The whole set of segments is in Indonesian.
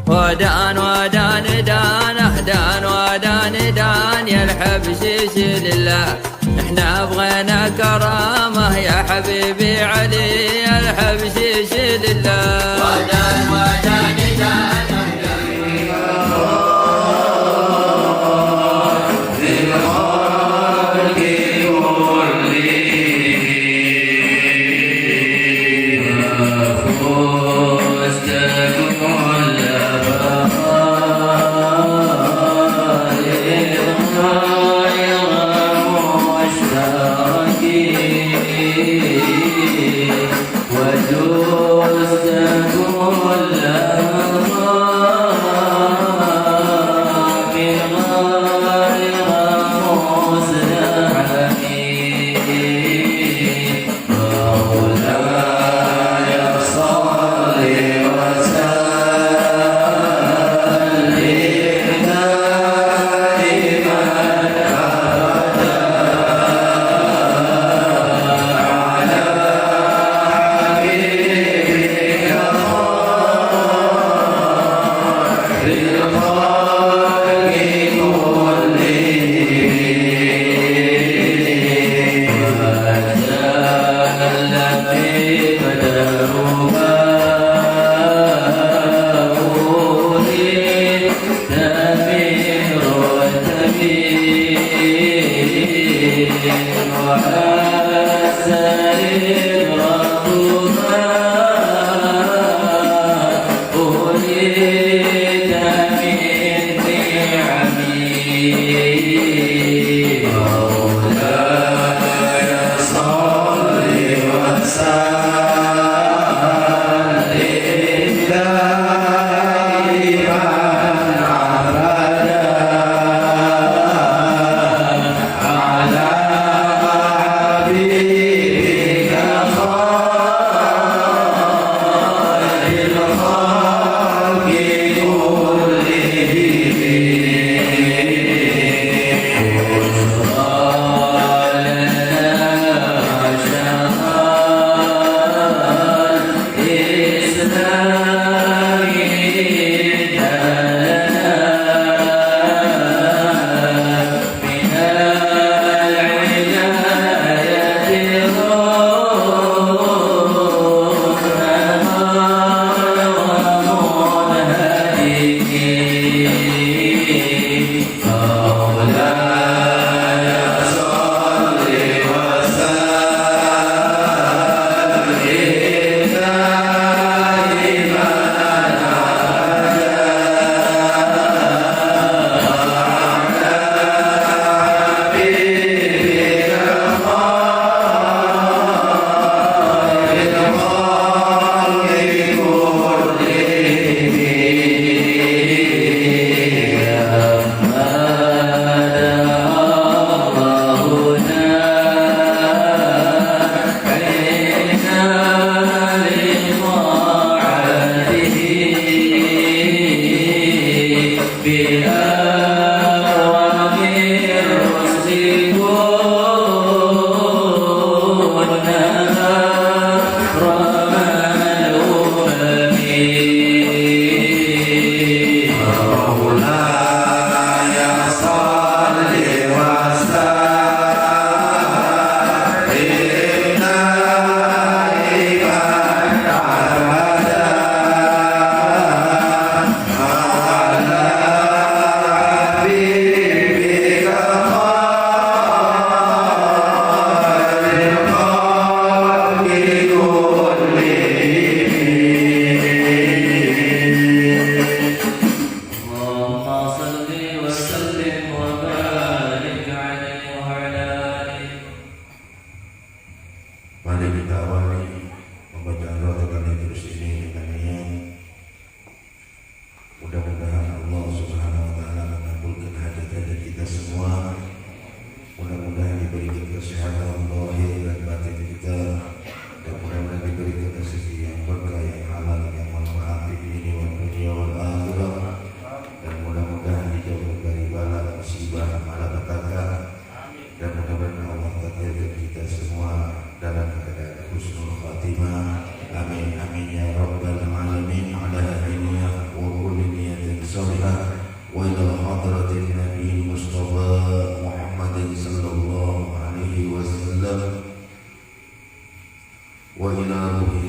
ودان ودان دان اهدان ودان دان يا الحبشيش لله، احنا بغينا كرامه يا حبيبي علي يا الحبشيش لله. ودان ودان دان مولاي صل وسلم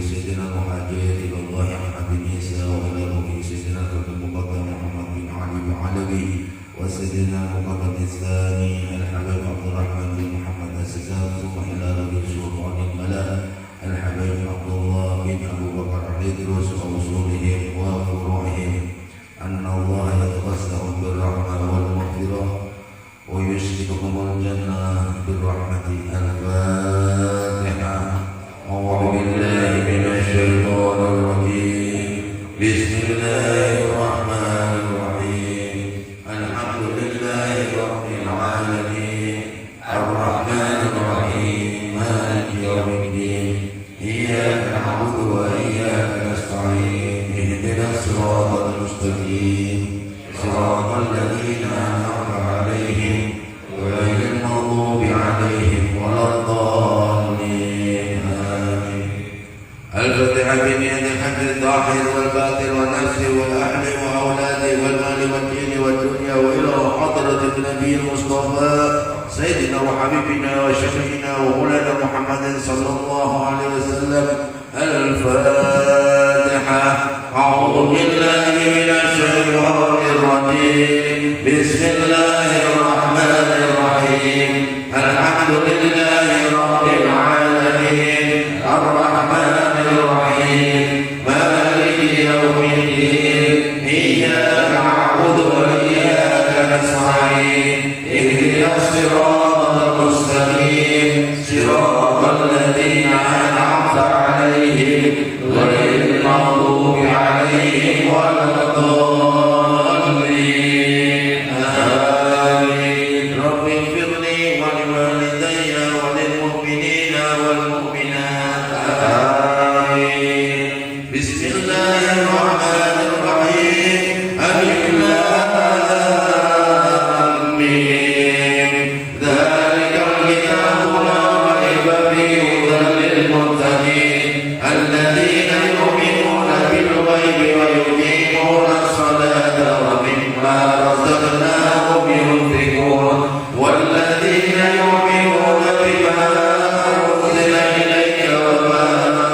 سيدنا المهاجر إلى الله أحمد بن عيسى وإلى روحه سيدنا المقدم محمد بن علي العلوي وسيدنا المقدم الثاني الحبيب عبد الرحمن بن محمد السزاز ثم إلى ربي سلطان الملا الحبيب عبد الله بن أبو بكر الإدريس وأصولهم وفروعهم أن الله يتوسعهم بالرحمة والمغفرة ويسكنكم الجنة بالرحمة. الفاتحة. أعوذ بالله من الشيطان الرجيم. بسم الله الرحمن الرحيم. الحمد لله رب العالمين الرحمن الرحيم مالك يوم الدين إياك نعبد وإياك نستعين اهدنا الصراط المستقيم صراط الذين أنعمت عليهم غير المغضوب عليهم ولا الضالين آمين. الفاتحة بنية الحج الظاهر والباطن والنفس والأهل وأولاد والمال والدين والدنيا وإلى حضرة النبي المصطفى سيدنا وحبيبنا وشفيعنا ومولانا محمد صلى الله عليه وسلم. الفاتحة. أعوذ بالله من الشيطان الرجيم. بسم الله الرحمن الرحيم. الحمد لله رب العالمين الرحمن الرحيم مالك يوم الدين إياك نعبد وإياك نستعين اهدنا الصراط المستقيم صراط الذين أنعمت عليهم غير المغضوب عليهم ولا الضالين آمين. رب اغفر لي ولوالدي وللمؤمنين والمؤمنات آمين. بسم الله الرحمن الرحيم. ألف لام ميم. ذلك الكتاب لا ريب فيه هدى للمتقين الذين يؤمنون بالغيب ويقيمون الصلاة ومما رزقناهم ينفقون والذين يؤمنون بما أنزل إليك وما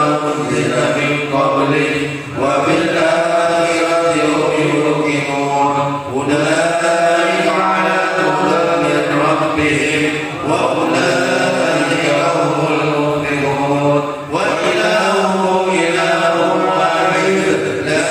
أنزل من قبلك وبالآخرة هم يوقنون أولئك على هدى من ربهم وأولئك هم المفلحون. وإلهكم إله واحد لا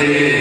Alhamdulillah,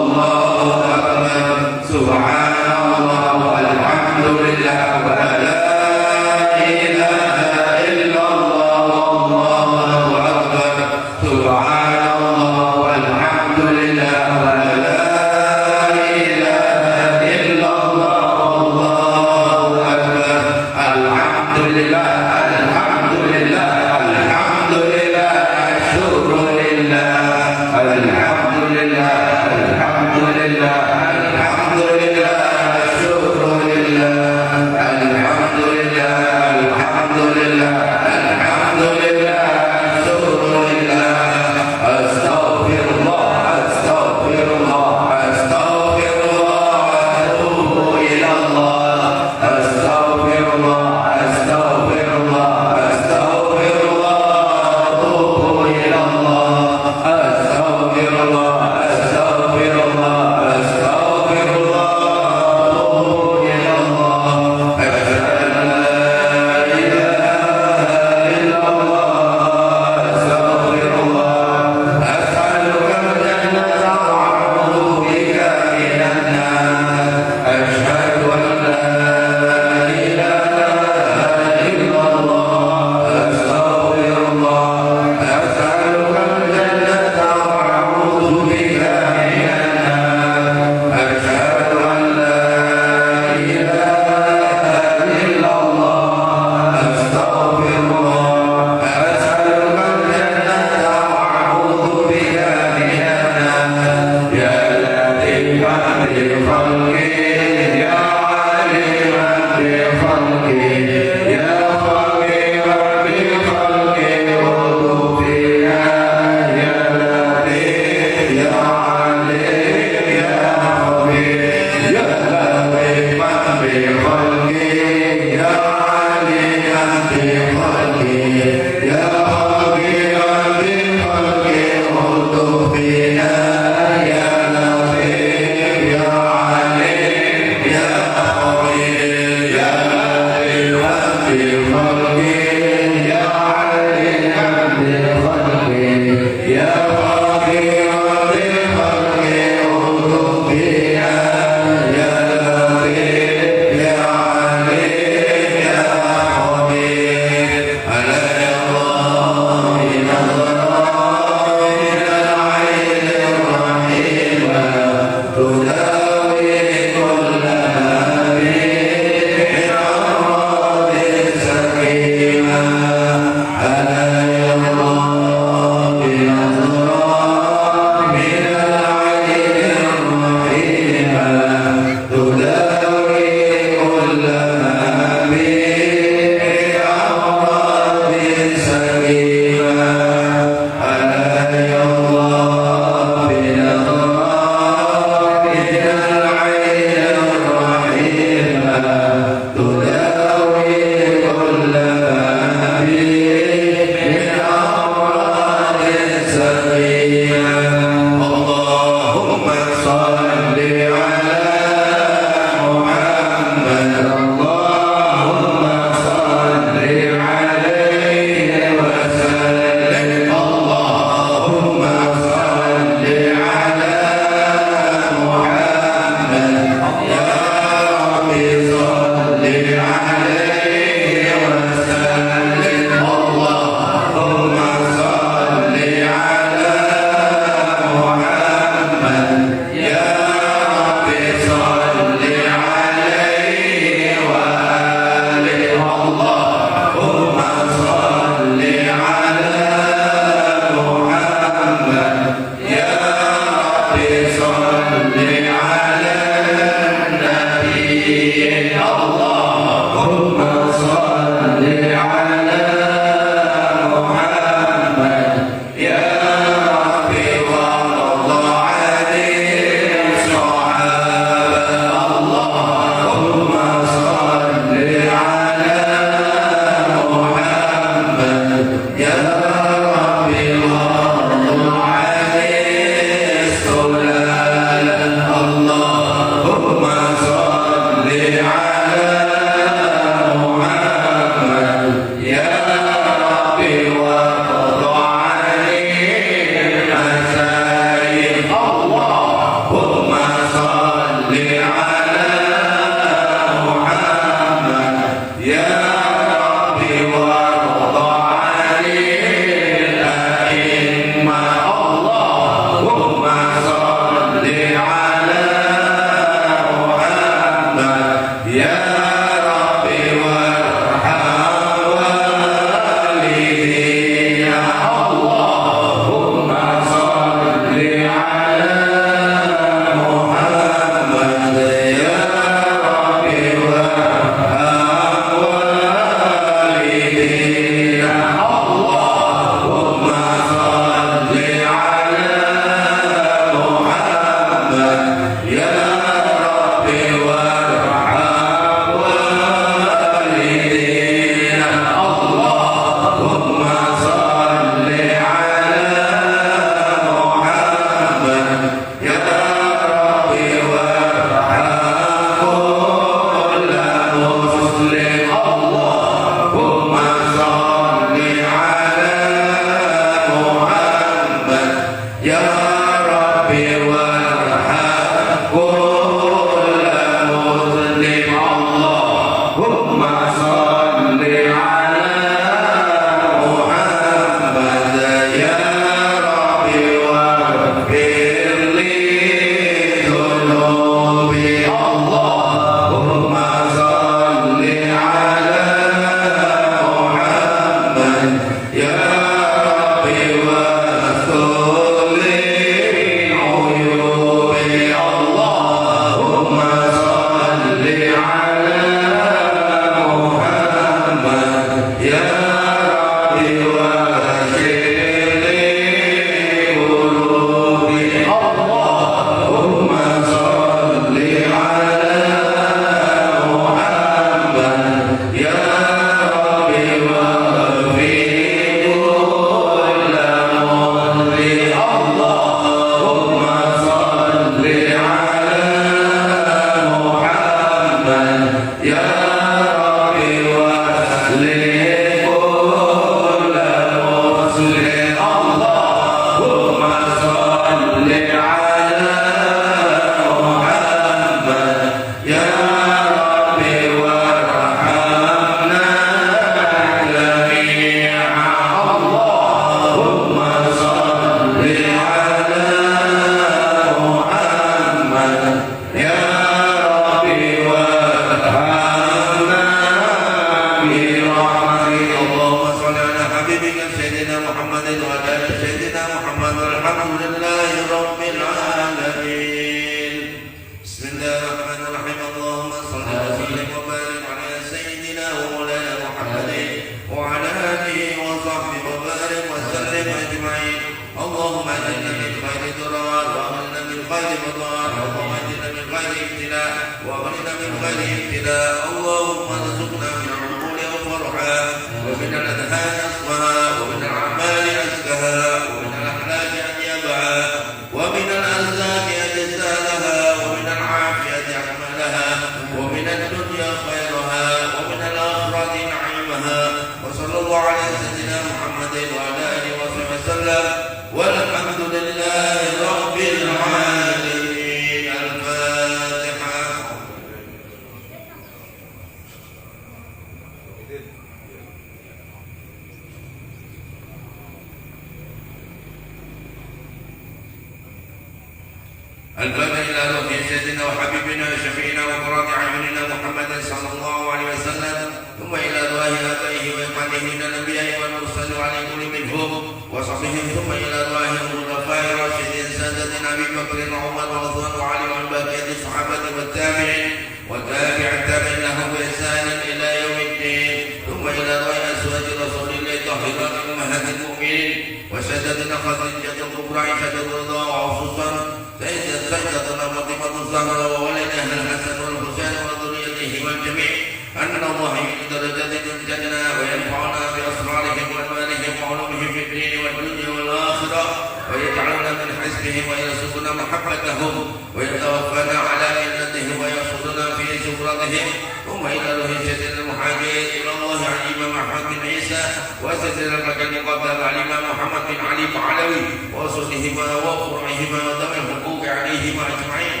الفاتحة إلى روح سيدنا وحبيبنا وشفيعنا وقرة أعيننا محمد صلى الله عليه وسلم، ثم إلى أرواح آبائه وإخوانه من الأنبياء والمرسلين وعلى كل منهم وصحبهم، ثم إلى أرواح الخلفاء الراشدين سادتنا أبي بكر وعمر وعثمان وعلي وبقية الصحابة والتابعين وتابع التابعين لهم بإحسان إلى يوم الدين، ثم إلى أرواح أزواج رسول الله طاهرات أمهات المؤمنين وسادتنا خديجة الكبرى عائشة الرضا وخصوصا سيدتنا فاطمة الزهراء وولدها الحسن والحسين وذريتهم الجميع، أن الله يؤتي درجات الجنة وينفعنا بأسرارهم وأنوارهم وعلومهم في الدين والدنيا والآخرة، ويجعلنا من حزبهم ويرزقنا محبتهم ويتوفانا على ملتهم ويحفظنا في زمرتهم، ثم إلى روح سيدنا المهاجرين إلى الله عن الإمام أحمد بن عيسى وسيدنا المكان المقدم على الإمام محمد بن علي العلوي وصلهما وفرعهما ودم الحقوق عليهما أجمعين،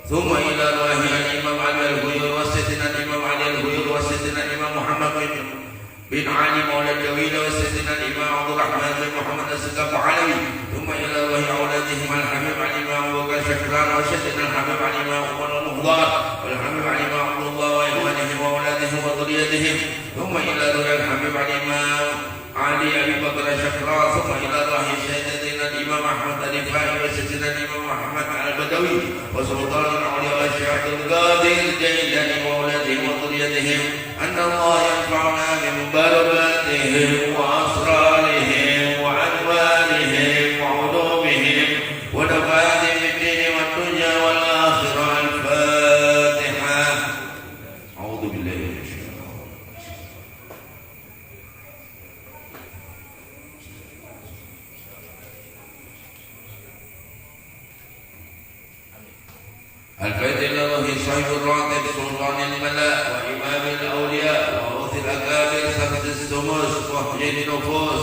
ثم إلى روح الإمام علي الغيور وسيدنا الإمام علي الغيور وسيدنا الإمام محمد بن علي مولى الجويل وسيدنا الإمام عبد الرحمن بن محمد الصديق العلوي، ثم إلى روح أولادهم الحبيب علي الإمام أبو بكر شكران وسيدنا الحبيب علي الإمام عمر المختار والحبيب علي الإمام عبد الله وذريتهم ثم إلى روح الحبيب الإمام علي أبي بكر الشكرا ثم إلى روح سيدنا الإمام أحمد الرفاعي وسيدنا الإمام محمد البدوي وسلطان الأولياء والشيخ عبد القادر الجيلاني وأولادهم وذريتهم أن الله ينفعنا بمباركاتهم وأسرارهم وأنوارهم وعلومهم ونفعهم في الدين والدنيا والآخرة. الفاتحة. أعوذ بالله من الشيطان الفاتحة. الله صاحب الراتب سلطان الملاء وإمام الأولياء وغوث الأكابر سبت السموس وحجر النفوس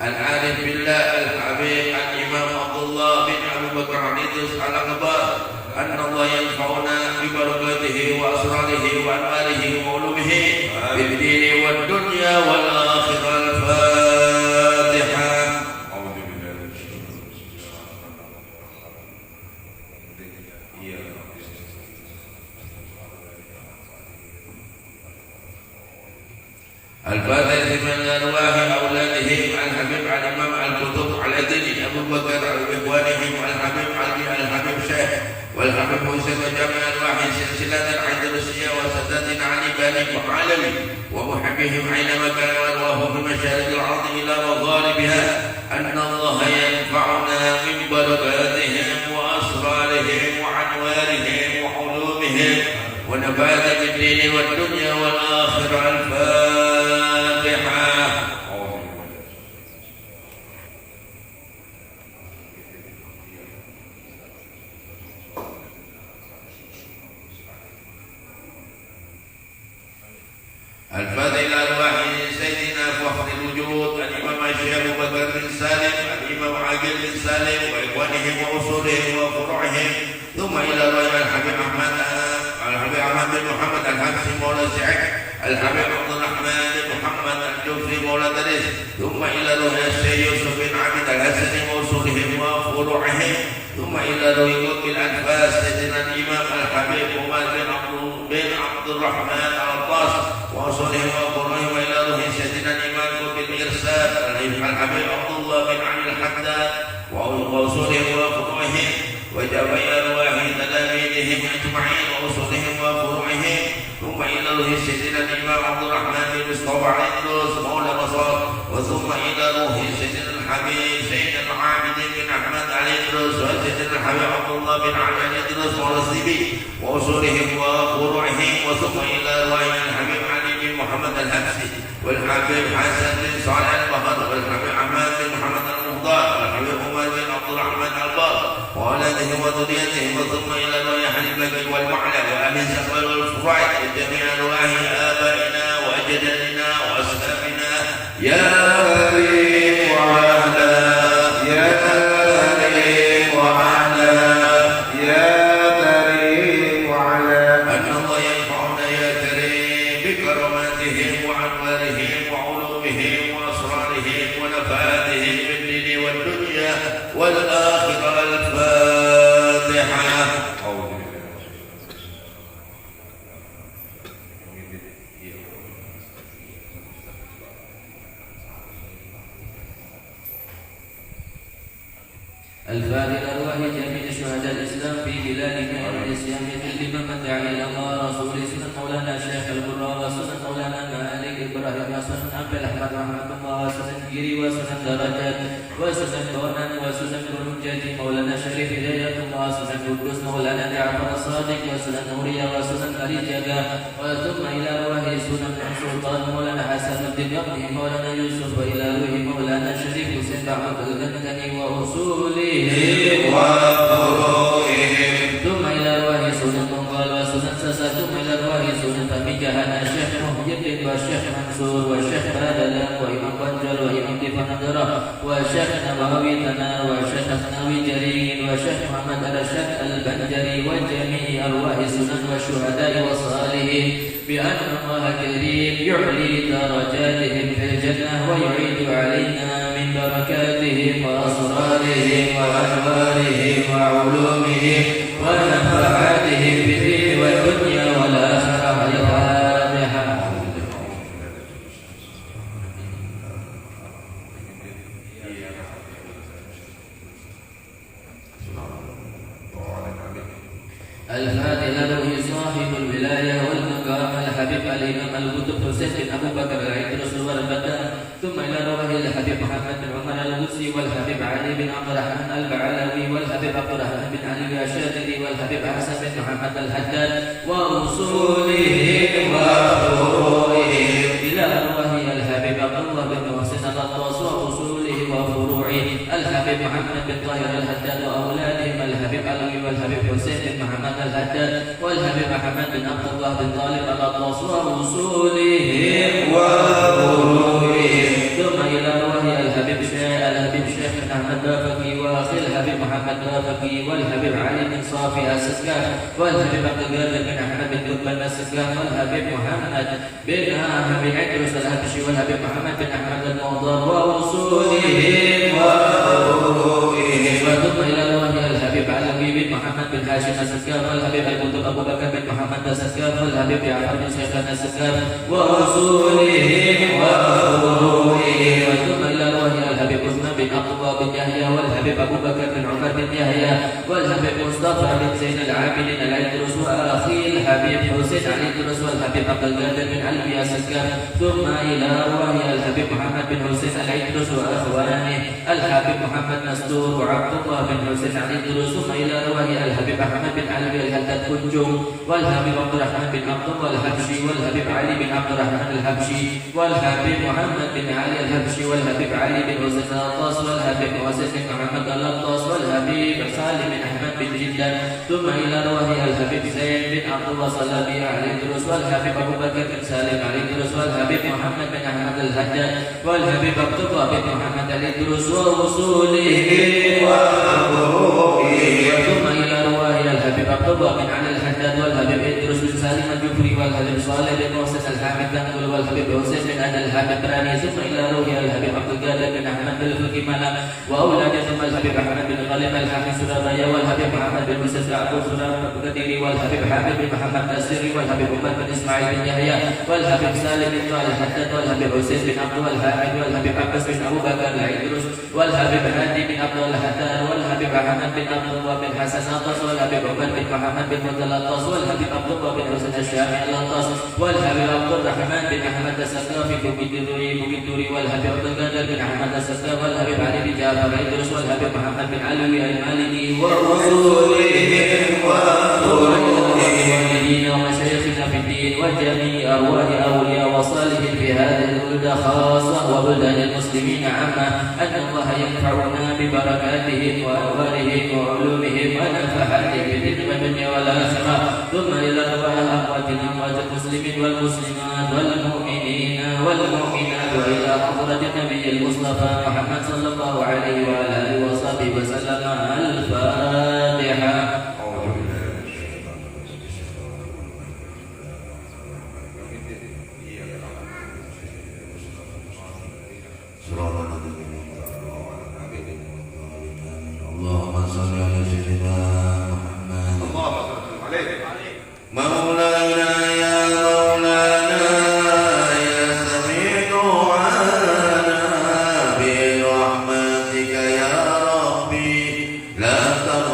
العارف بالله الحبيب الإمام عبد الله بن أبي بكر حديث الأكبر أن الله ينفعنا ببركاته وأسراره وأنواره وعلومه في الدين والدنيا والآخرة. الفاتحة. الفاتحة من أرواح أولادهم الحبيب الإمام الكتب على دين أبو بكر وإخوانهم الحبيب علي الحبيب شيخ والحبيب حسين وجميع أرواح سلسلة الأندلسية وسادات علي بني وعالمي ومحبهم أينما كان وأرواحهم بمشارق الأرض إلى مغاربها أن الله ينفعنا من بركاتهم وأسرارهم وأنوارهم وعلومهم ونفعنا بالدين والدنيا والآخرة. الفاتحة. الفاتحة إلى أرواح سيدنا فخر الوجود الإمام الشيخ أبو بكر بن سالم الإمام عاقل بن سالم وإخوانهم وأصولهم وفروعهم ثم إلى أرواح الحبيب أحمد بن محمد الحبسي مولى سعد الحبيب عبد الرحمن بن محمد الجوفي مولى دريس ثم إلى روح الشيخ يوسف بن عبد الحسن وأصولهم وفروعهم ثم إلى روح قطب الأنفاس سيدنا الإمام الحبيب عمر بن عبد الرحمن العطاس وأصولهم وفروعهم إلى روح سيدنا الإمام قطب الإرسال الحبيب عبد الله بن علي الحداد وأصولهم وفروعهم وجميع أرواح تلاميذهم أجمعين وأصولهم وفروعهم ثم إلى روح سيدنا الإمام عبد الرحمن بن مصطفى عيدروس مولى مصر وثم إلى روح سيدنا الحبيب سيدنا العابد بن أحمد عيدروس وسيدنا الحبيب عبد الله بن علي عيدروس مولى السيبي وأصولهم وفروعهم وثم إلى روح الحبيب علي بن محمد الحبسي والحبيب حسن بن صالح البهر والحبيب أحمد بن محمد المختار والحبيب عمر بن عبد الرحمن البار وأولادهم وذريتهم وثم إلى روح حنيفة والمعلى وأهل السفر والفروع وجميع أرواح آبائنا وأجدادنا وأسلافنا يا كريم وعلا يا كريم وعلا يا كريم وعلا أن الله ينفعنا يا كريم بكراماتهم وأنوارهم وعلومهم وأسرارهم ونفعاتهم بالدين والدنيا والآخرة. الفاتحة. الفاتحة لأرواح جميع شهداء الإسلام في بلادنا والإسلام لمن من دعا إلى الله رسوله سنة مولانا شيخ القراء وسنة مولانا مالك إبراهيم وسنة عبد الأحمد رحمة الله وسنة جيري وسنة درجات وسنة كونان وسنة كنجة مولانا شريف هداية الله وسنة قدوس مولانا جعفر الصادق وسنة نورية وسنة أريجاga وثم إلى أرواح سنة سلطان مولانا حسن الدين يقضي مولانا يوسف وإلى روح مولانا شريف حسين بعبد الغني وأصوله وفروعهم ثم إلى أرواح سنة منقال وسنة سسا ثم إلى أرواح سنة مجهنا الشيخ محي الدين والشيخ منصور والشيخ بادلان وإمام بنجل وإمام دفندرة والشيخ نبوي تنار والشيخ نبوي جرين والشيخ محمد الرشاد البنجري وجميع أرواح سنة والشهداء والصالحين بأن الله كريم يعلي درجاتهم في الجنة ويعيد علينا من بركاتهم وأسرارهم وأنوارهم وعلومهم ونفعاتهم في الدين والدنيا والآخرة. الفاتحة. الإمام القطب حسين بن أبو بكر العيدروس والبدان ثم إلى رواه الحبيب محمد بن عمر القدسي والحبيب علي بن عبد الرحمن البعلاوي والحبيب عبد الرحمن بن علي الشاذلي والحبيب حسن بن محمد الحداد وأصولهم وفروعهم إلى رواه الحبيب عبد الله بن محسن الأطاس وأصوله وفروعه الحبيب محمد بن طاهر الحداد وأولادهم الحبيب علوي والحبيب حسين بن محمد الحداد والحبيب محمد بن عبد الله بن طالب الأطاس وأصولهم وفروعهم ثم إلى رواه الحبيب شيخ بن أحمد بافكي وأخي الحبيب محمد بافكي والحبيب علي بن صافي السسكان والحبيب عبد القادر بن أحمد بن دبن السسكان والحبيب محمد بن عيدروس الحبشي والحبيب محمد بن أحمد الموضر وأصولهم وفروعهم ثم إلى رواه الحبيب علوي بن محمد بن هاشم السسكان والحبيب القطب أبو بكر بن محمد السسكان والحبيب جعفر بن شيخنا السسكان وأصولهم وفروعهم ثم إلى رواه الحبيب عثمان بن عبد الله بن يحيى والحبيب أبو بكر بن عمر بن يحيى والحبيب مصطفى بن زين العابدين العيدروس وأخي الحبيب حسين العيدروس والحبيب عبد القادر بن علوي السسكان ثم إلى رواه الحبيب محمد بن حسين العيدروس وأخوانه الحبيب محمد نستور وعبد الله بن حسين العيدروس ثم إلى رواه الحبيب أحمد بن علوي الحداد كنجم والحبيب عبد الرحمن بن عبد الله الحبشي والحبيب علي بن عبد الرحمن الحبشي والحبيب محمد بن علي الحبشي والحبيب علي بن حسين الأطاس والحبيب حسين بن محمد الأطاس والحبيب سالم بن أحمد بن جدة ثم إلى رواه الحبيب زين بن عبد الله صلبي العيدروس والحبيب أبو بكر بن سالم العيدروس والحبيب محمد بن أحمد الحداد والحبيب عبد الله بن محمد العيدروس ووصولهم وفروعهم ثم إلى رواه الحبيب عبد الله بن علي الحداد والحبيب إدريس بن سالم الجفري والحبيب صالح بن محسن الحامد تنقل والحبيب حسين بن أدل الحامد براني ثم إلى رواه الحبيب عبد القادر بن أحمد بن الفقي ملا وأولاد ثم الحبيب أحمد بن غالب الحامد سلامية والحبيب محمد بن مسلم عبد سلام القديري والحبيب حامد بن محمد السري والحبيب عمر بن إسماعيل بن يحيى والحبيب سالم بن طالب الحداد والحبيب حسين بن عبد الله الحامد والحبيب عباس بن أبو بكر العيدروس والحبيب هادي بن عبد الله الحداد والحبيب أحمد بن عبد الله بن حسن الأطاس والحبيب عمر بن محمد بن مدى الأطاس والحبيب عبد الله بن حسن الشامي الأطاس والحبيب عبد الرحمن بن أحمد السسكافي بوكيت دوري والحبيب عبد القادر بن أحمد السسكاف والحبيب علي بن جعفر العيدروس والحبيب محمد بن علوي المالكي ورسولهم والدين ومشايخنا في الدين وجميع أرواح أولياء وصالحين في هذه البلدة خاصة وبلدان المسلمين عامة أن الله ينفعنا ببركاتهم وأنوارهم وعلومهم ونفحاتهم في الدنيا والآخرة ثم إلى أرواح أمواتنا أموات المسلمين والمسلمات والمؤمنين والمؤمنات وإلى حضرة النبي المصطفى محمد صلى الله عليه وعلى آله وصحبه وسلم. الفاتحة. اللهم صل على سيدنا محمد. اللهم صل عليه. مولانا يا مولانا يا سميع دعانا برحمتك يا ربي لا تقل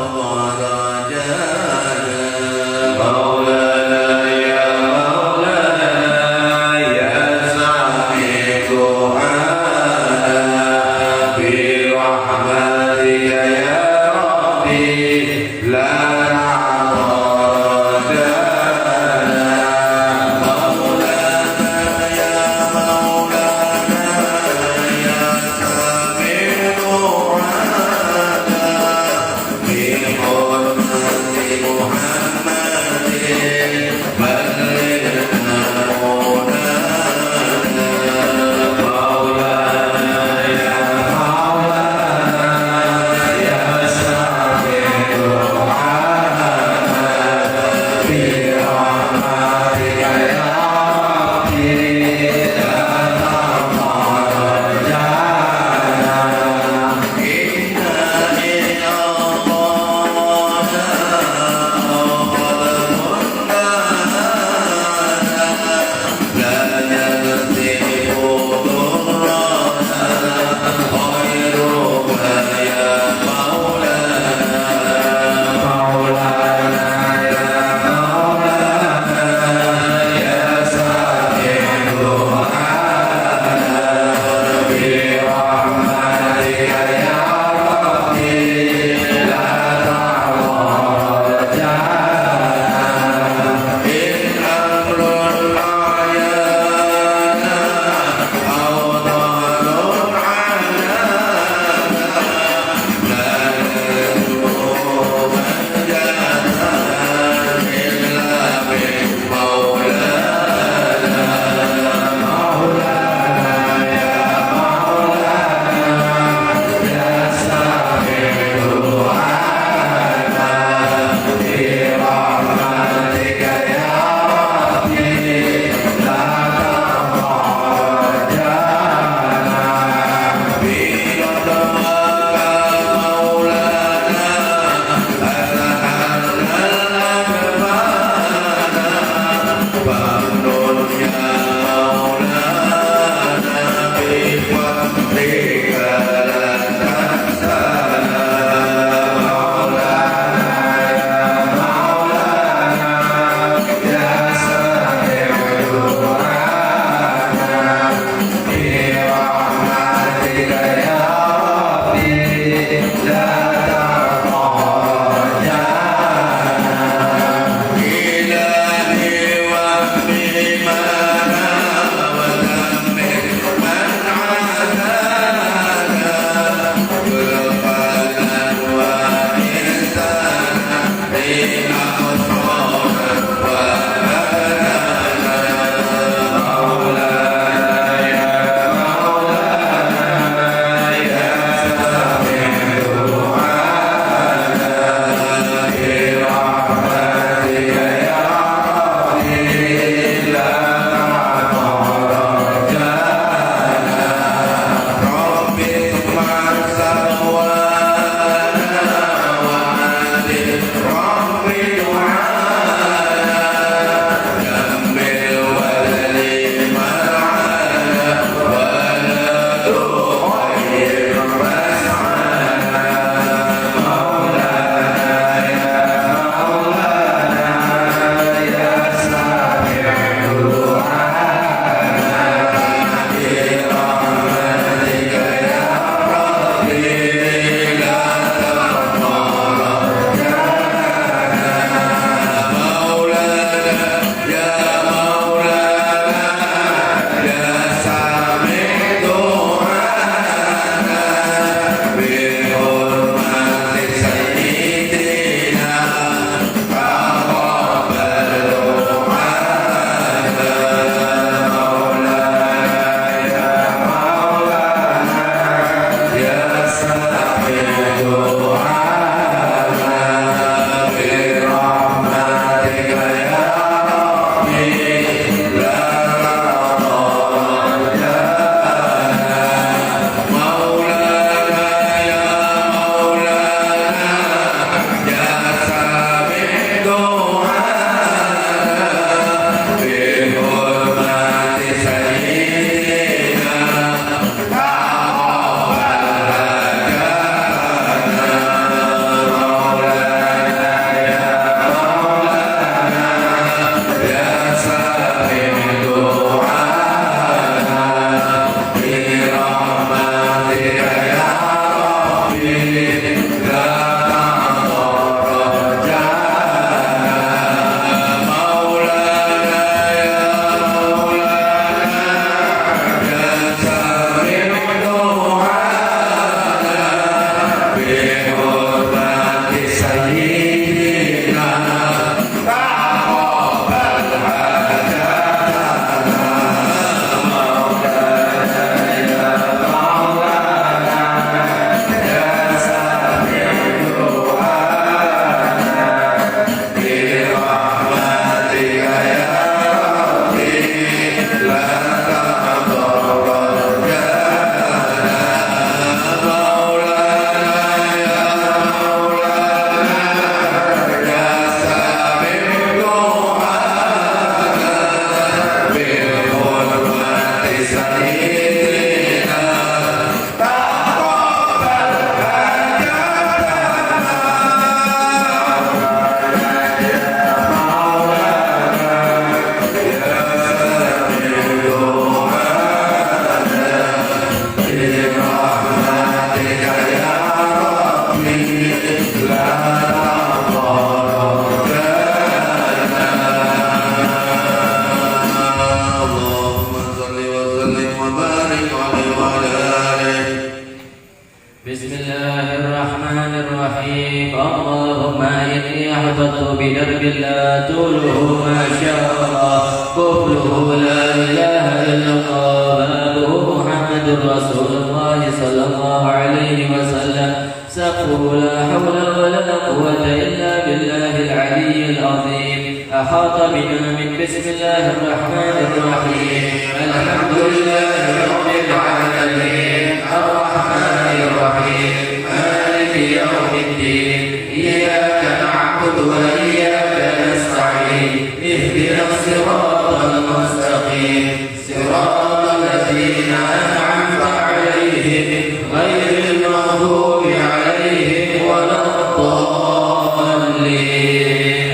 بسم الله الرحمن الرحيم اللهم إني أحببت بدرب الله طوله ما شاء الله قبله لا إله إلا الله بابه محمد رسول الله صلى الله عليه وسلم سقفه لا حول ولا قوة إلا بالله العلي العظيم أحاط بنا من بسم الله الرحمن الرحيم الحمد لله رب العالمين الرحمن الرحيم مالك يوم الدين إياك نعبد وإياك نستعين اهدنا الصراط المستقيم صراط الذين أنعمت عليهم غير المغضوب عليهم ولا الضالين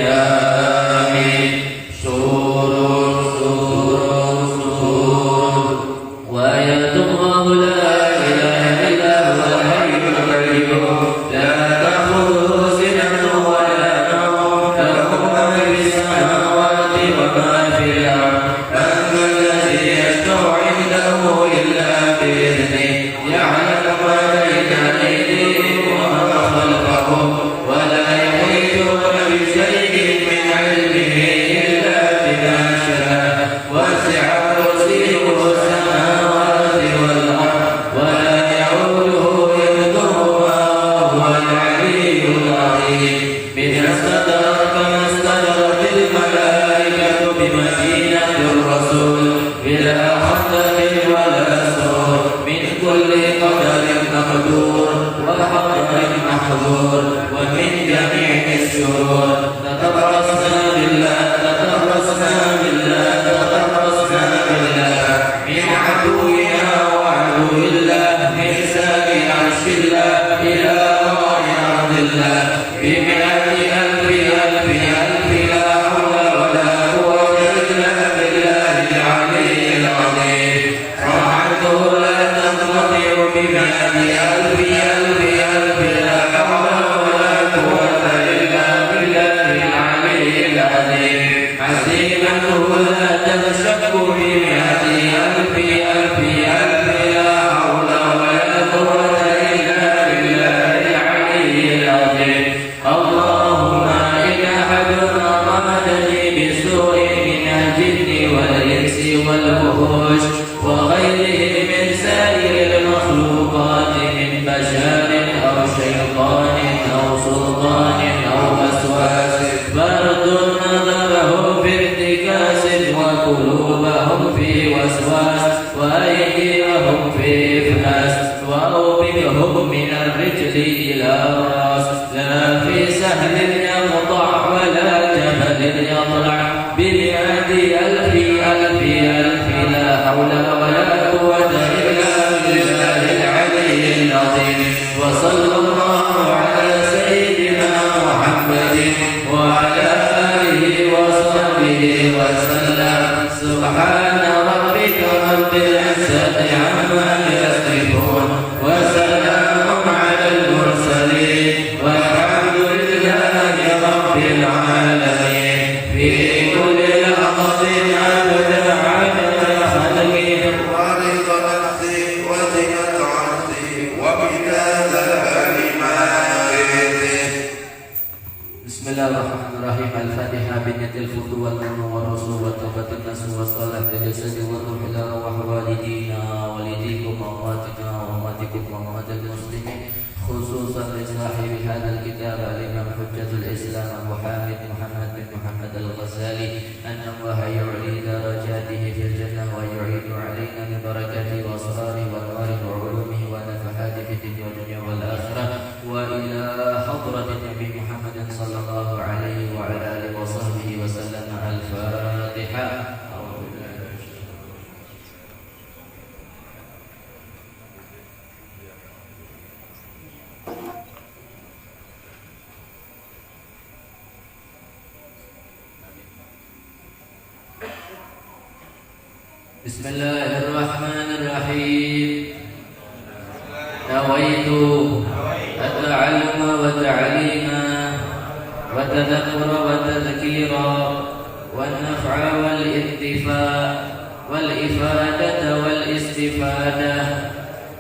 آمين سور وآيات الله لا إله إلا هو الحي القيوم لا تأخذه سنة ولا نوم له ما في السماوات وما في الأرض من الذي يشفع عنده إلا بإذنه يعلم ما بين أيديهم وما خلفهم ولا يحيطون بشيء من علمه إلا بما شاء وسع كرسيه السماوات والأرض ولا يعوده حفظهما وهو العلي العظيم من استدرك كما استدرت الملائكة بمدينة الرسول بلا خطأ ولا سوء من كل قدر مقدور وحضر محظور ومن جميع الشرور تتبرسنا بالله من عدونا وعدو الله من سابع عرش الله إلى غار أرض الله بمئة ألف لا حول ولا قوة إلا بالله العلي العظيم رحمته لا تنقطع بمئة ألف لا حول ولا قوة إلا بالله العلي العظيم عزيمته لا تنشق بمئة ألف لا حول ولا قوة إلا بالله العلي العظيم اللهم إن أحد أرادني بسوء من الجن والإنس والوحوش وغيرهم من سائر المخلوقات من بشر أو شيطان أو سلطان أو وسواس فرد نظرهم في ارتكاس وقلوبهم في وسواس وأيديهم في إفلاس وأوبئهم من الرجل إلى الرأس لا في سهل يقطع ولا جبل يطلع بمئة ألف لا حول ولا قوة إلا بالله العلي العظيم وصلى الله على سيدنا محمد وعلى آله وصحبه وسلم سبحان ربك رب العزة عما يصفون وسلام على المرسلين والحمد لله رب العالمين في كل لحظة أبدا عدد خلقه ورضا نفسي وزنة عرشي ومداد كلماته. بسم الله الرحمن الرحيم الفاتحة بنية الفضل والمن والرسول والتوبة الناس والصلاة الجسد والروح إلى روح والدينا والديكم وأمواتنا وأمواتكم وأموات المسلمين خصوصا لصاحب هذا الكتاب الإمام حجة الإسلام أبو حامد محمد بن محمد الغزالي أن الله يعلي درجاته في الجنة ويعيد علينا من بركاته وأسراره وأنواره وعلومه ونفحاته في الدنيا والآخرة وإلى حضرة النبي محمد صلى الله عليه وعلى آله وصحبه وسلم. الفاتحة. بسم الله الرحمن الرحيم. نويت التعلم والتعليم والتذكر والتذكير والنفع والانتفاع والإفادة والاستفادة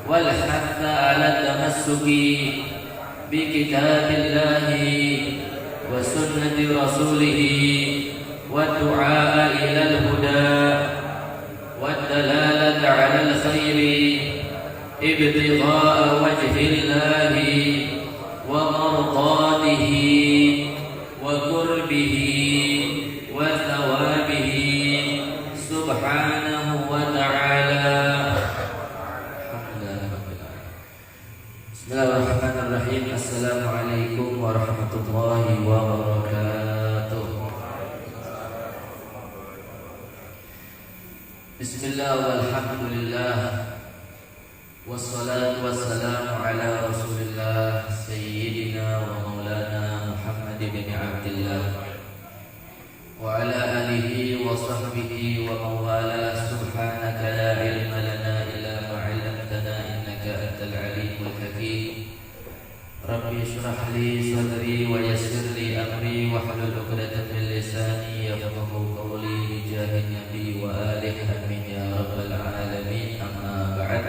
والحث على التمسك بكتاب الله وسنة رسوله والدعاء إلى الهدى والدلالة على الخير ابتغاء وجه الله ومرضاته وقربه وثوابه سبحانه وتعالى. Bismillahirrahmanirrahim. Assalamualaikum warahmatullahi wabarakatuh. Bismillah walhamdulillah wassalatu wassalamu ala rasulillah sayyidina wa maulana Muhammad bin Abdillah wa ala alihi wa sahbihi wa mawala. Subhanaka la ilma lana illa ma 'allamtana innaka antal alimul hakim. Rabbi shrah li sadri wa yassir li amri wa hlul 'uqdatam min lisani yafqahu qawli bi jahi nabi wa alihi amin ya rabbal alamin. Amma ba'd.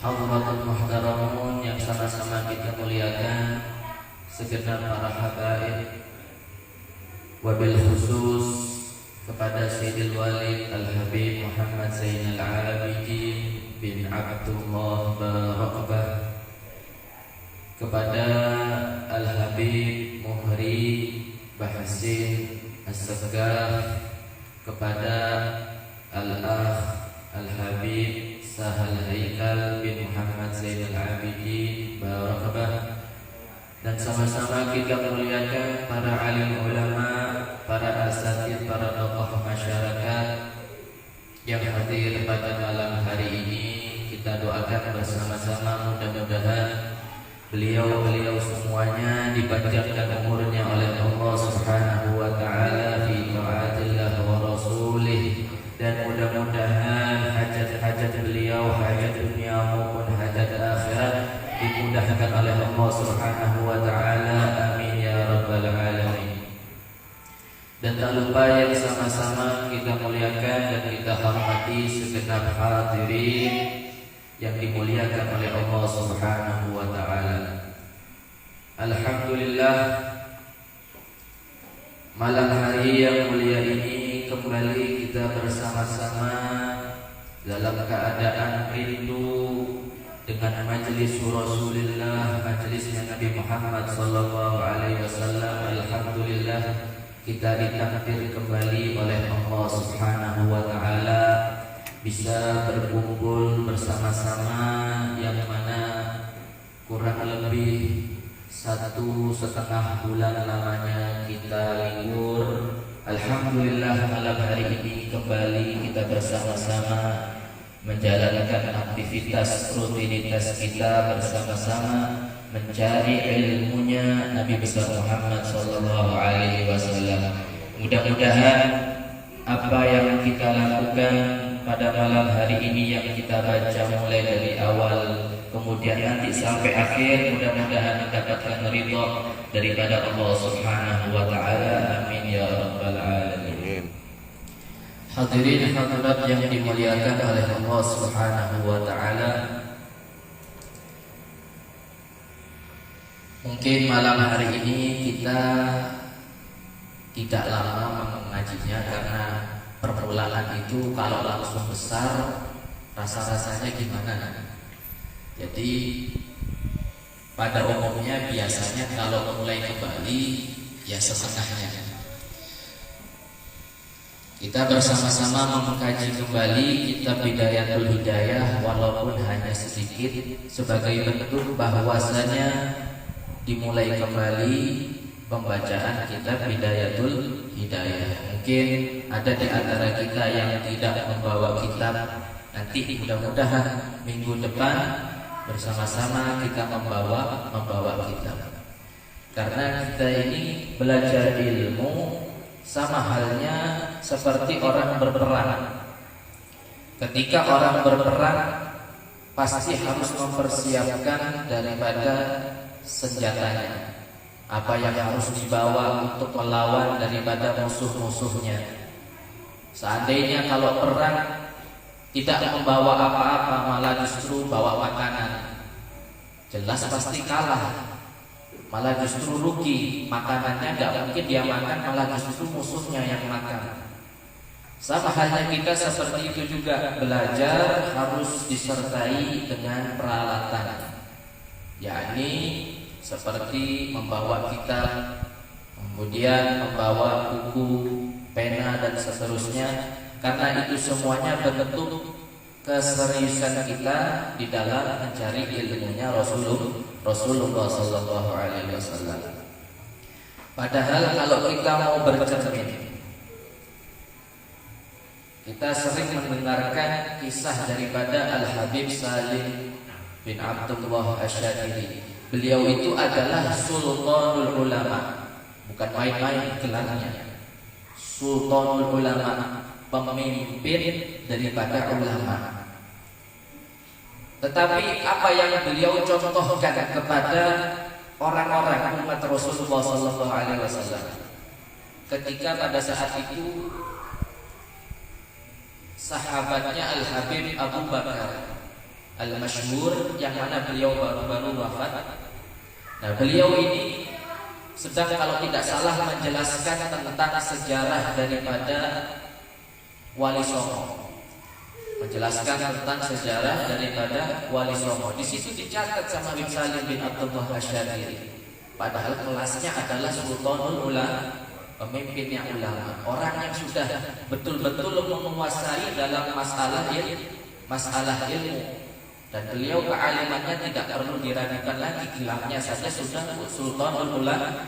Hadirin muhtaramun yang sama-sama kita muliakan, segenap para habaib, wabil khusus kepada Sayyidil Walid Al-Habib Muhammad Zainal Abidin bin Abdullah Barakbah, kepada Al-Habib Muhri Bahasin As-Sagaf, kepada Al-Akh Al-Habib Sahal Haikal bin Muhammad Zainal Abidin Barakbah, dan sama-sama kita muliakan para alim ulama, para asatidz, para tokoh masyarakat yang hadir pada malam hari ini. Kita doakan bersama-sama mudah-mudahan beliau semuanya dipanjangkan umurnya oleh Allah Subhanahu wa taala fi taatillah wa rasulih, dan mudah-mudahan hajat-hajat beliau, hajat dunia maupun hajat akhirat, dimudahkan oleh Allah Subhanahu wa taala. Amin ya rabbal alamin. Dan tak lupa yang sama-sama kita muliakan dan kita hormati segenap hadirin yang dimuliakan oleh Allah Subhanahu wa taala. Alhamdulillah, malam hari yang mulia ini kembali kita bersama-sama dalam keadaan rindu dengan majelis Rasulullah, majelisnya Nabi Muhammad sallallahu alaihi wasallam. Alhamdulillah, kita ditakdir kembali oleh Allah Subhanahu wa taala bisa berkumpul bersama-sama, yang mana kurang lebih 1,5 bulan lamanya kita libur. Alhamdulillah, malam hari ini kembali kita bersama-sama menjalankan aktivitas rutinitas kita bersama-sama mencari ilmunya Nabi besar Muhammad sallallahu alaihi wasallam. Mudah-mudahan apa yang kita lakukan pada malam hari ini yang kita baca mulai dari awal kemudian nanti sampai akhir, mudah-mudahan mendapatkan ridha daripada Allah Subhanahu wa taala. Amin ya rabbal alamin. Hadirin hadirat yang dimuliakan oleh Allah Subhanahu wa taala, mungkin malam hari ini kita tidak lama mengajinya karena permulaan itu kalau langsung besar rasa-rasanya gimana. Jadi pada umumnya biasanya kalau mulai kembali ya setengahnya. Kita bersama-sama mengkaji kembali kitab Bidayatul Hidayah walaupun hanya sedikit, sebagai bentuk bahwasanya dimulai kembali pembacaan kitab Bidayatul Hidayah. Mungkin ada di antara kita yang tidak membawa kitab, nanti mudah-mudahan minggu depan bersama-sama kita membawa kitab. Karena kita ini belajar ilmu sama halnya seperti orang berperang. Ketika orang berperang pasti harus mempersiapkan daripada senjatanya, apa yang harus dibawa untuk melawan daripada musuh-musuhnya. Seandainya kalau perang tidak membawa apa-apa, malah justru bawa makanan, jelas pasti kalah, malah justru rugi. Makanannya nggak mungkin dia makan, malah justru musuhnya yang makan. Sama halnya kita seperti itu juga, belajar harus disertai dengan peralatan, yakni seperti membawa kitab, kemudian membawa buku, pena dan seterusnya, karena itu semuanya bentuk keseriusan kita di dalam mencari ilmunya Rasulullah Sallallahu Alaihi Wasallam. Padahal kalau kita mau bercermin, kita sering mendengarkan kisah daripada Al-Habib Salim bin Abdullah Asy-Syadzili. Beliau itu adalah Sultanul Ulama, bukan main-main gelarnya. Sultanul Ulama, pemimpin daripada ulama. Tetapi apa yang beliau contohkan kepada orang-orang umat Rasulullah Sallallahu Alaihi Wasallam, ketika pada saat itu sahabatnya Al-Habib Abu Bakar Al-Masyhur, yang mana beliau baru-baru wafat. Nah, beliau ini sedang kalau tidak salah menjelaskan tentang sejarah daripada Wali Songo, menjelaskan tentang sejarah daripada Wali Songo. Di situ dicatat sama Habib Salim bin Abdullah Asy-Syadzili. Padahal kelasnya adalah Sultanul Ulama, pemimpinnya ulama, orang yang sudah betul-betul menguasai dalam masalah ilmu. Dan beliau kealimannya tidak perlu diragukan lagi, gelarnya saja sudah Sultanul Ulama.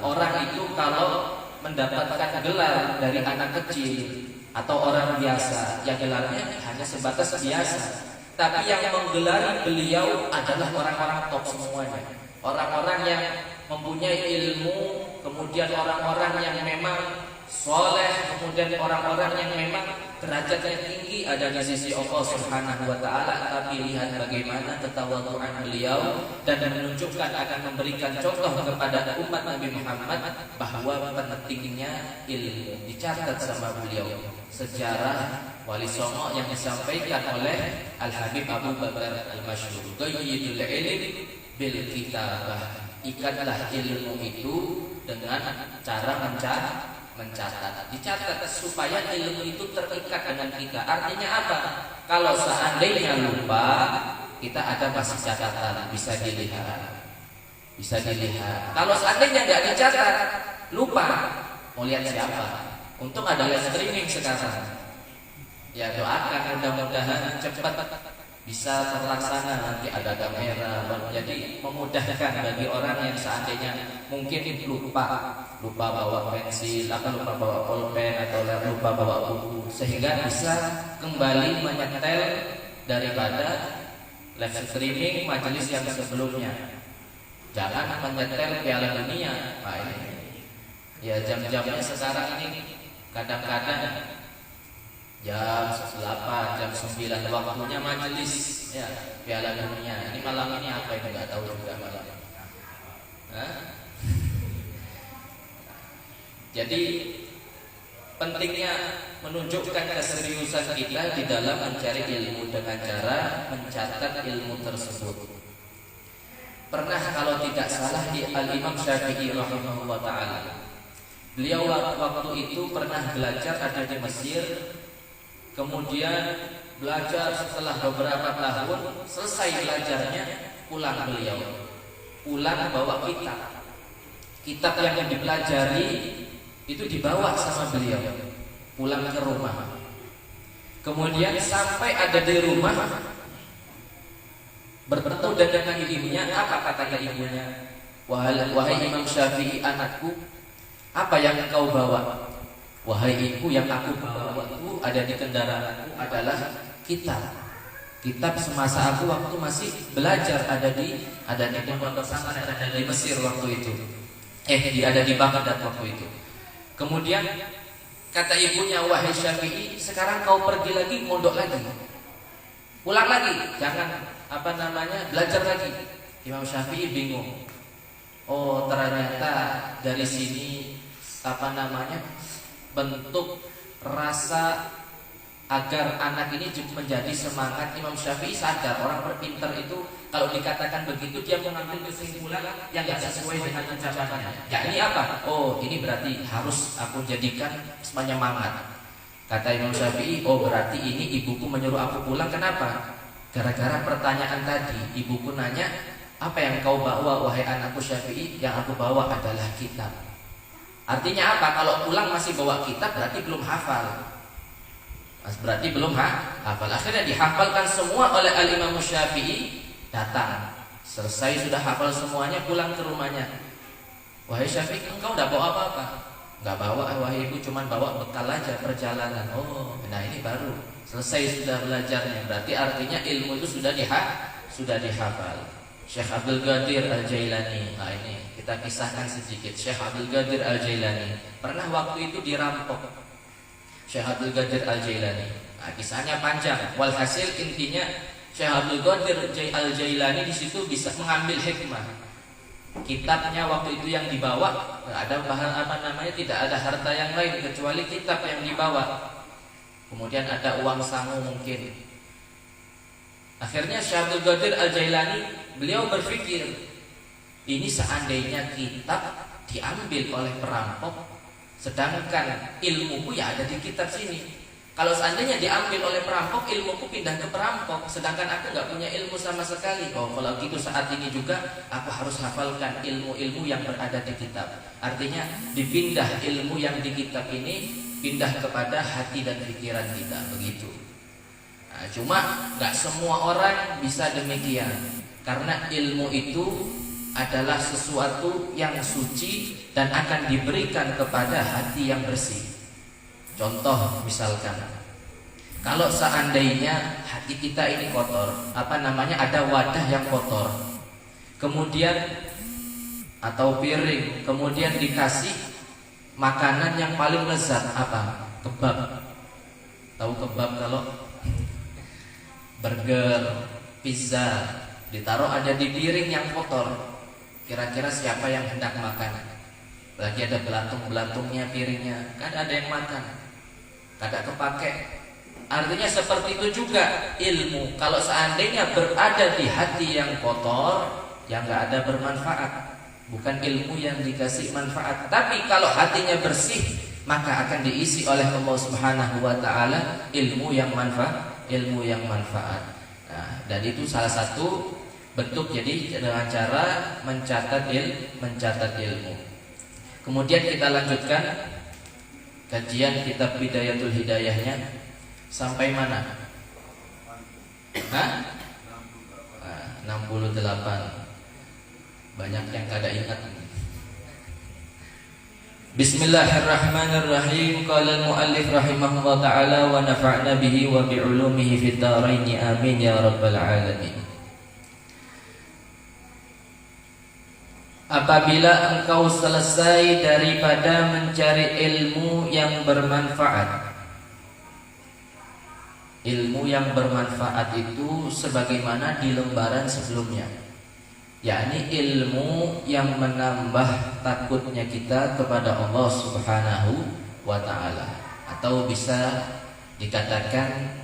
Orang itu kalau mendapatkan gelar dari anak kecil atau orang biasa, ya gelarnya hanya sebatas biasa. Tapi yang menggelari beliau adalah orang-orang top semuanya, orang-orang yang mempunyai ilmu, kemudian orang-orang yang memang soleh, kemudian orang-orang yang memang derajatnya tinggi ada di sisi Allah Subhanahu wa Ta'ala. Tapi lihat bagaimana ketawaduan beliau dan menunjukkan akan memberikan contoh kepada umat Nabi Muhammad bahwa pentingnya ilmu. Dicatat sama beliau sejarah Wali Songo yang disampaikan oleh Al-Habib Abu Bakar Al-Masyhur, Qayyidul ilm bil kitabah. Ikatlah ilmu itu dengan cara mencatat. Dicatat supaya ilmu itu terikat dengan kita. Artinya apa? Kalau seandainya lupa, kita ada masih catatan, bisa dilihat. Kalau seandainya nggak dicatat, lupa, mau lihat siapa? Untung ada live streaming sekarang. Ya, doakan mudah-mudahan cepat bisa terlaksana, nanti ada kamera, jadi memudahkan bagi orang yang seandainya mungkin lupa bawa pensil, atau lupa bawa pulpen, atau lupa bawa buku, sehingga bisa kembali menyetel daripada live streaming majelis yang sebelumnya. Jangan menyetel Piala Dunia, Pak. Ya, jam-jamnya sekarang ini kadang-kadang jam 8, jam 9 waktunya majelis ya Piala Dunia. Ini malam ini apa ini nggak tahu juga malam. Jadi pentingnya menunjukkan keseriusan kita di dalam mencari ilmu dengan cara mencatat ilmu tersebut. Pernah kalau tidak salah di Al-Imam Syafi'i rahimahullah ta'ala, beliau waktu itu pernah belajar ada di Mesir. Kemudian belajar setelah beberapa tahun, selesai belajarnya, pulang bawa kitab yang dipelajari itu dibawa sama beliau pulang ke rumah. Kemudian sampai ada di rumah, bertemu dengan ibunya. Apa kata ibunya? Wahai Imam Syafi'i anakku, apa yang engkau bawa? Wahai ibu, yang aku bawa itu ada di kendaraanku adalah kitab semasa aku waktu masih belajar, ada di pondok pesantren, ada di Mesir waktu itu. Ada di Baghdad waktu itu. Kemudian kata ibunya, wahai Syafi'i, sekarang kau pergi lagi, mondok lagi, pulang lagi, jangan belajar lagi. Imam Syafi'i bingung. Oh, ternyata dari sini bentuk rasa agar anak ini menjadi semangat. Imam Syafi'i sadar orang berpintar itu kalau dikatakan begitu dia mengambil kesimpulan yang tidak sesuai dengan ucapannya. Ya ini apa? Oh ini berarti harus aku jadikan penyemangat. Kata Imam Syafi'i, oh berarti ini ibuku menyuruh aku pulang. Kenapa? Gara-gara pertanyaan tadi. Ibuku nanya, apa yang kau bawa wahai anakku Syafi'i? Yang aku bawa adalah kitab. Artinya apa? Kalau pulang masih bawa kitab berarti belum hafal. Berarti belum hafal. Akhirnya dihafalkan semua oleh Al-Imam Syafi'i. Datang, selesai sudah hafal semuanya, pulang ke rumahnya. Wahai Syafi'i, engkau udah bawa apa-apa? Enggak bawa, wahai ibu, cuman bawa bekal aja perjalanan. Oh, nah ini baru selesai sudah belajarnya. Berarti artinya ilmu itu sudah dihafal. Syekh Abdul Qadir Al-Jailani. Nah ini kita kisahkan sedikit. Syekh Abdul Qadir Al-Jailani pernah waktu itu dirampok. Syekh Abdul Qadir Al-Jailani. Nah, kisahnya panjang. Walhasil intinya Syekh Abdul Qadir Al-Jailani di situ bisa mengambil hikmah. Kitabnya waktu itu yang dibawa, ada bahan tidak ada harta yang lain kecuali kitab yang dibawa. Kemudian ada uang sangu mungkin. Akhirnya Syekh Abdul Qadir Al-Jailani beliau berpikir, ini seandainya kitab diambil oleh perampok, sedangkan ilmuku ya ada di kitab sini. Kalau seandainya diambil oleh perampok, ilmuku pindah ke perampok, sedangkan aku nggak punya ilmu sama sekali. Oh, kalau gitu saat ini juga aku harus hafalkan ilmu-ilmu yang berada di kitab. Artinya dipindah ilmu yang di kitab ini pindah kepada hati dan pikiran kita, begitu. Nah, cuma nggak semua orang bisa demikian, karena ilmu itu adalah sesuatu yang suci dan akan diberikan kepada hati yang bersih. Contoh misalkan, kalau seandainya hati kita ini kotor, ada wadah yang kotor, kemudian atau piring, kemudian dikasih makanan yang paling lezat, apa? Kebab. Tahu kebab? Kalau burger, pizza ditaruh ada di piring yang kotor, kira-kira siapa yang hendak makan? Lagi ada belatung-belantungnya piringnya, kan ada yang makan, kada kepake. Artinya seperti itu juga ilmu. Kalau seandainya berada di hati yang kotor, yang nggak ada bermanfaat, bukan ilmu yang dikasih manfaat. Tapi kalau hatinya bersih, maka akan diisi oleh Allah Subhanahu wa taala ilmu yang manfaat. Nah, dan itu salah satu bentuk jadi dengan cara mencatat ilmu. Kemudian kita lanjutkan kajian kitab Bidayatul Hidayahnya sampai mana? 68. Banyak yang kada ingat. Bismillahirrahmanirrahim. Qala al-muallif rahimahullah ta'ala wa nafa'na bihi wa bi'ulumihi fid dharain amin ya rabbal alamin. Apabila engkau selesai daripada mencari ilmu yang bermanfaat. Ilmu yang bermanfaat itu sebagaimana di lembaran sebelumnya, yakni ilmu yang menambah takutnya kita kepada Allah Subhanahu wa ta'ala, atau bisa dikatakan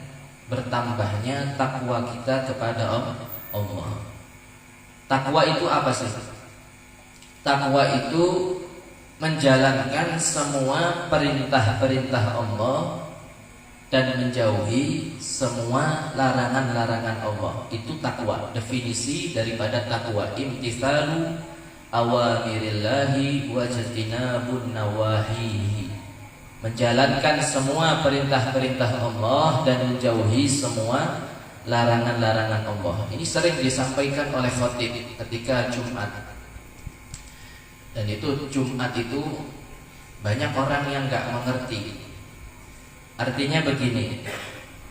bertambahnya takwa kita kepada Allah. Takwa itu apa sih? Takwa itu menjalankan semua perintah-perintah Allah dan menjauhi semua larangan-larangan Allah. Itu takwa. Definisi daripada takwa, imtithalu awamirillahi wajtinabun nawahihi. Menjalankan semua perintah-perintah Allah dan menjauhi semua larangan-larangan Allah. Ini sering disampaikan oleh khatib ketika Jumat. Dan itu Jumat itu banyak orang yang gak mengerti. Artinya begini,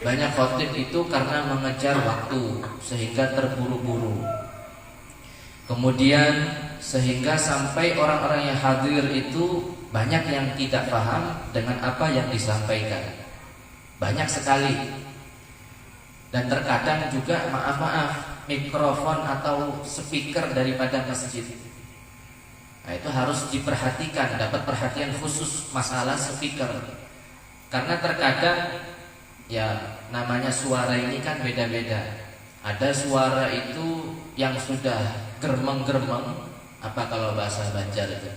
banyak khotib itu karena mengejar waktu sehingga terburu-buru. Kemudian sehingga sampai orang-orang yang hadir itu banyak yang tidak paham dengan apa yang disampaikan. Banyak sekali. Dan terkadang juga maaf-maaf mikrofon atau speaker daripada masjid. Nah, itu harus diperhatikan, dapat perhatian khusus masalah speaker. Karena terkadang Ya namanya suara ini kan beda-beda. Ada suara itu yang sudah germeng-germeng, apa kalau bahasa Banjar itu?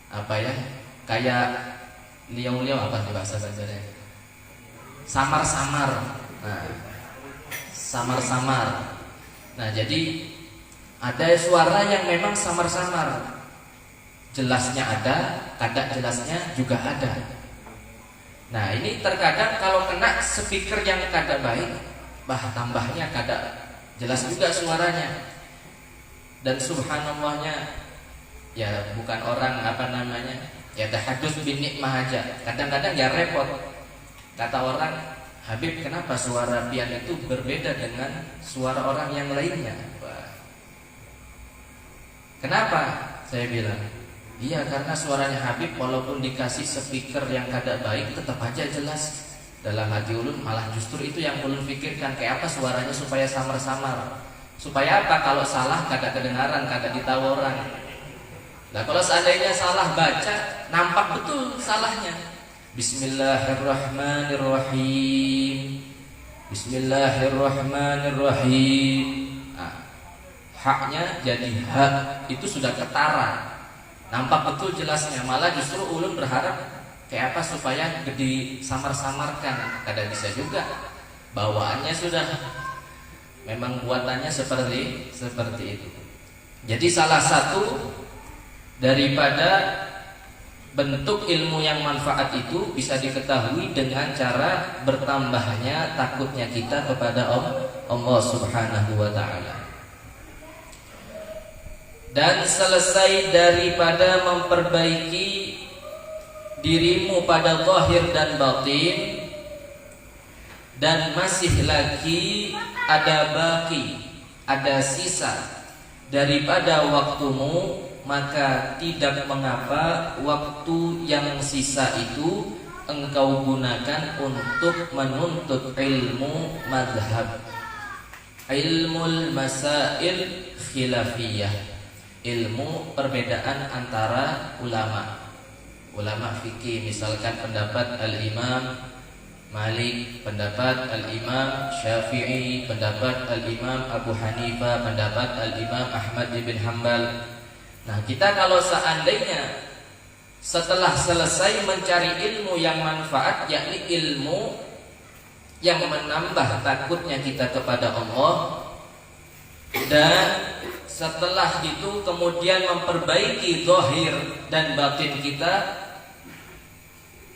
Apa ya? Kayak liau-liau, apa di bahasa Banjarnya? Samar-samar. Nah, samar-samar. Nah, jadi ada suara yang memang samar-samar. Jelasnya ada, kadang jelasnya juga ada. Nah, ini terkadang kalau kena speaker yang kada baik, tambahnya kada jelas juga suaranya. Dan subhanallahnya, ya bukan orang apa namanya, ya tahadus bin nikmah aja. Kadang-kadang ya repot. Kata orang, Habib, kenapa suara pian itu berbeda dengan suara orang yang lainnya? Wah. Kenapa? Saya bilang, iya karena suaranya Habib walaupun dikasih speaker yang kada baik tetap aja jelas. Dalam hati ulun malah justru itu yang ulun pikirkan, kayak apa suaranya supaya samar-samar. Supaya apa? Kalau salah kada kedengaran, kada ditahu orang. Nah kalau seandainya salah baca, nampak betul salahnya. Bismillahirrahmanirrahim. Bismillahirrahmanirrahim. Nah, haknya jadi hak, itu sudah ketara. Nampak betul jelasnya. Malah justru ulun berharap kayak apa supaya disamar-samarkan. Kada bisa juga. Bawaannya sudah memang buatannya seperti itu. Jadi salah satu daripada bentuk ilmu yang manfaat itu bisa diketahui dengan cara bertambahnya takutnya kita kepada Allah Subhanahu wa ta'ala. Dan selesai daripada memperbaiki dirimu pada zahir dan batin, dan masih lagi ada sisa daripada waktumu, maka tidak mengapa waktu yang sisa itu engkau gunakan untuk menuntut ilmu madhab, ilmul masail khilafiyah, ilmu perbedaan antara ulama fikih. Misalkan pendapat al-Imam Malik, pendapat al-Imam Syafi'i, pendapat al-Imam Abu Hanifah, pendapat al-Imam Ahmad bin Hanbal. Nah, kita kalau seandainya setelah selesai mencari ilmu yang manfaat, yakni ilmu yang menambah takutnya kita kepada Allah, dan setelah itu kemudian memperbaiki zahir dan batin kita,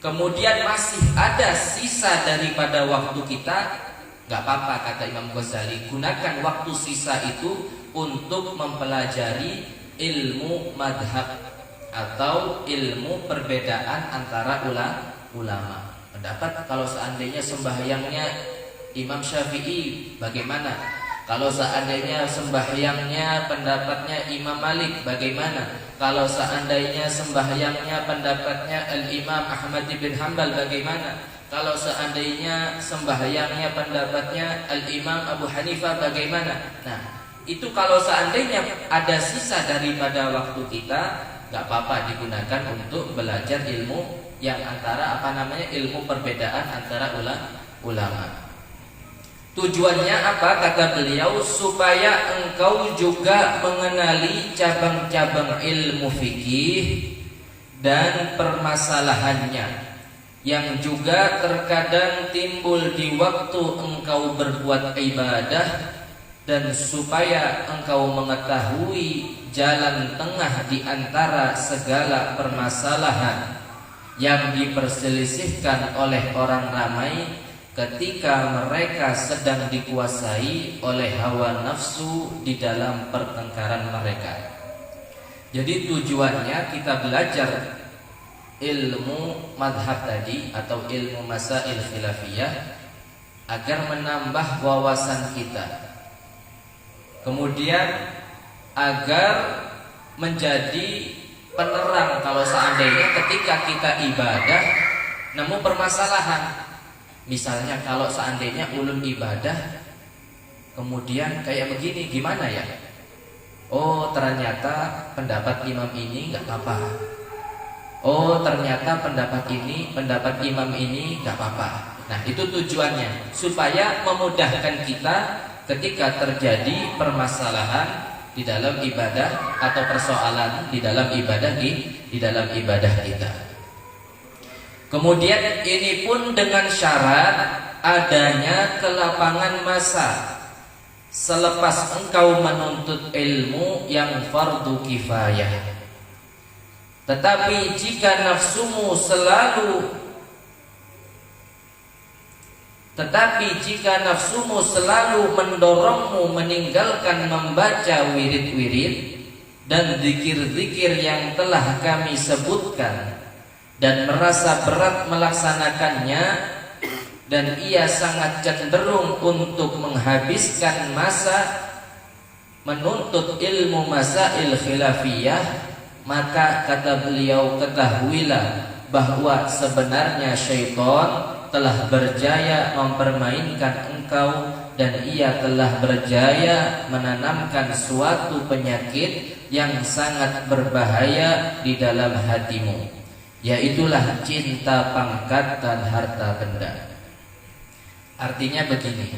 kemudian masih ada sisa daripada waktu kita, gak apa-apa kata Imam Ghazali, gunakan waktu sisa itu untuk mempelajari ilmu madhab atau ilmu perbedaan antara ulama. Pendapat kalau seandainya sembahyangnya Imam Syafi'i bagaimana? Kalau seandainya sembahyangnya pendapatnya Imam Malik bagaimana? Kalau seandainya sembahyangnya pendapatnya Al-Imam Ahmad bin Hanbal bagaimana? Kalau seandainya sembahyangnya pendapatnya Al-Imam Abu Hanifah bagaimana? Nah, itu kalau seandainya ada sisa daripada waktu kita, gak apa-apa digunakan untuk belajar ilmu yang antara ilmu perbedaan antara ulama. Tujuannya apa? Kata beliau, supaya engkau juga mengenali cabang-cabang ilmu fikih dan permasalahannya, yang juga terkadang timbul di waktu engkau berbuat ibadah, dan supaya engkau mengetahui jalan tengah di antara segala permasalahan yang diperselisihkan oleh orang ramai ketika mereka sedang dikuasai oleh hawa nafsu di dalam pertengkaran mereka. Jadi tujuannya kita belajar ilmu madhab tadi atau ilmu masail khilafiyah agar menambah wawasan kita, kemudian agar menjadi penerang kalau seandainya ketika kita ibadah nemu permasalahan. Misalnya kalau seandainya ulun ibadah kemudian kayak begini, gimana ya? Oh ternyata pendapat imam ini gak apa-apa. Oh ternyata pendapat imam ini gak apa-apa. Nah, itu tujuannya supaya memudahkan kita ketika terjadi permasalahan di dalam ibadah atau persoalan di dalam ibadah di dalam ibadah kita. Kemudian ini pun dengan syarat adanya kelapangan masa selepas engkau menuntut ilmu yang fardu kifayah. Tetapi jika nafsumu selalu mendorongmu meninggalkan membaca wirid-wirid dan zikir-zikir yang telah kami sebutkan dan merasa berat melaksanakannya, dan ia sangat cenderung untuk menghabiskan masa menuntut ilmu masail khilafiyah, maka kata beliau, ketahuilah bahwa sebenarnya syaitan telah berjaya mempermainkan engkau, dan ia telah berjaya menanamkan suatu penyakit yang sangat berbahaya di dalam hatimu, yaitulah cinta pangkat dan harta benda. Artinya begini,